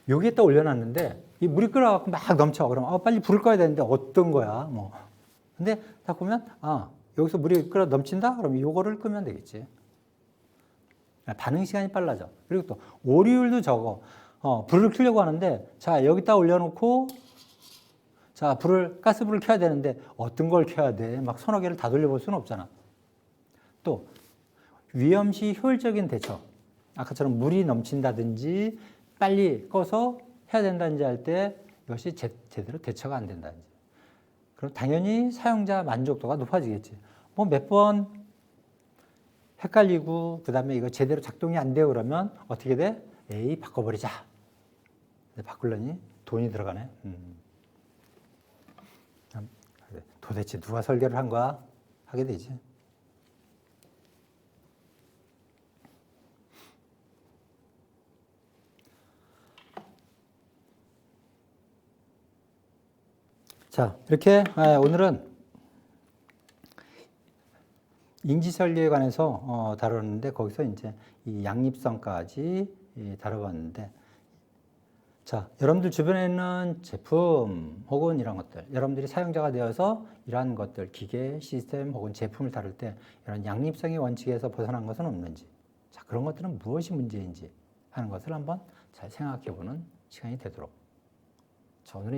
여기에다 올려놨는데 이 물이 끓어갖고 막 넘쳐. 그럼 빨리 불을 꺼야 되는데 어떤 거야? 근데 딱 보면 여기서 물이 끓어 넘친다? 그럼 이거를 끄면 되겠지. 반응 시간이 빨라져. 그리고 또 오류율도 적어. 불을 켜려고 하는데 자 여기다 올려놓고 자 가스불을 켜야 되는데 어떤 걸 켜야 돼? 막 서너 개를 다 돌려볼 수는 없잖아. 또 위험시 효율적인 대처. 아까처럼 물이 넘친다든지 빨리 꺼서 해야 된다든지 할 때 이것이 제대로 대처가 안 된다든지. 그럼 당연히 사용자 만족도가 높아지겠지. 몇 번 헷갈리고 그다음에 이거 제대로 작동이 안 돼요 그러면 어떻게 돼? 에이 바꿔버리자. 바꾸려니 돈이 들어가네. 도대체 누가 설계를 한 거야? 하게 되지. 자, 이렇게 오늘은 인지설계에 관해서 다뤘는데 거기서 이제 이 양립성까지 다뤄봤는데 자, 여러분들 주변에 있는 제품 혹은 이런 것들, 여러분들이 사용자가 되어서 이러한 것들, 기계, 시스템 혹은 제품을 다룰 때 이런 양립성의 원칙에서 벗어난 것은 없는지, 자, 그런 것들은 무엇이 문제인지 하는 것을 한번 잘 생각해 보는 시간이 되도록. 자, 오늘은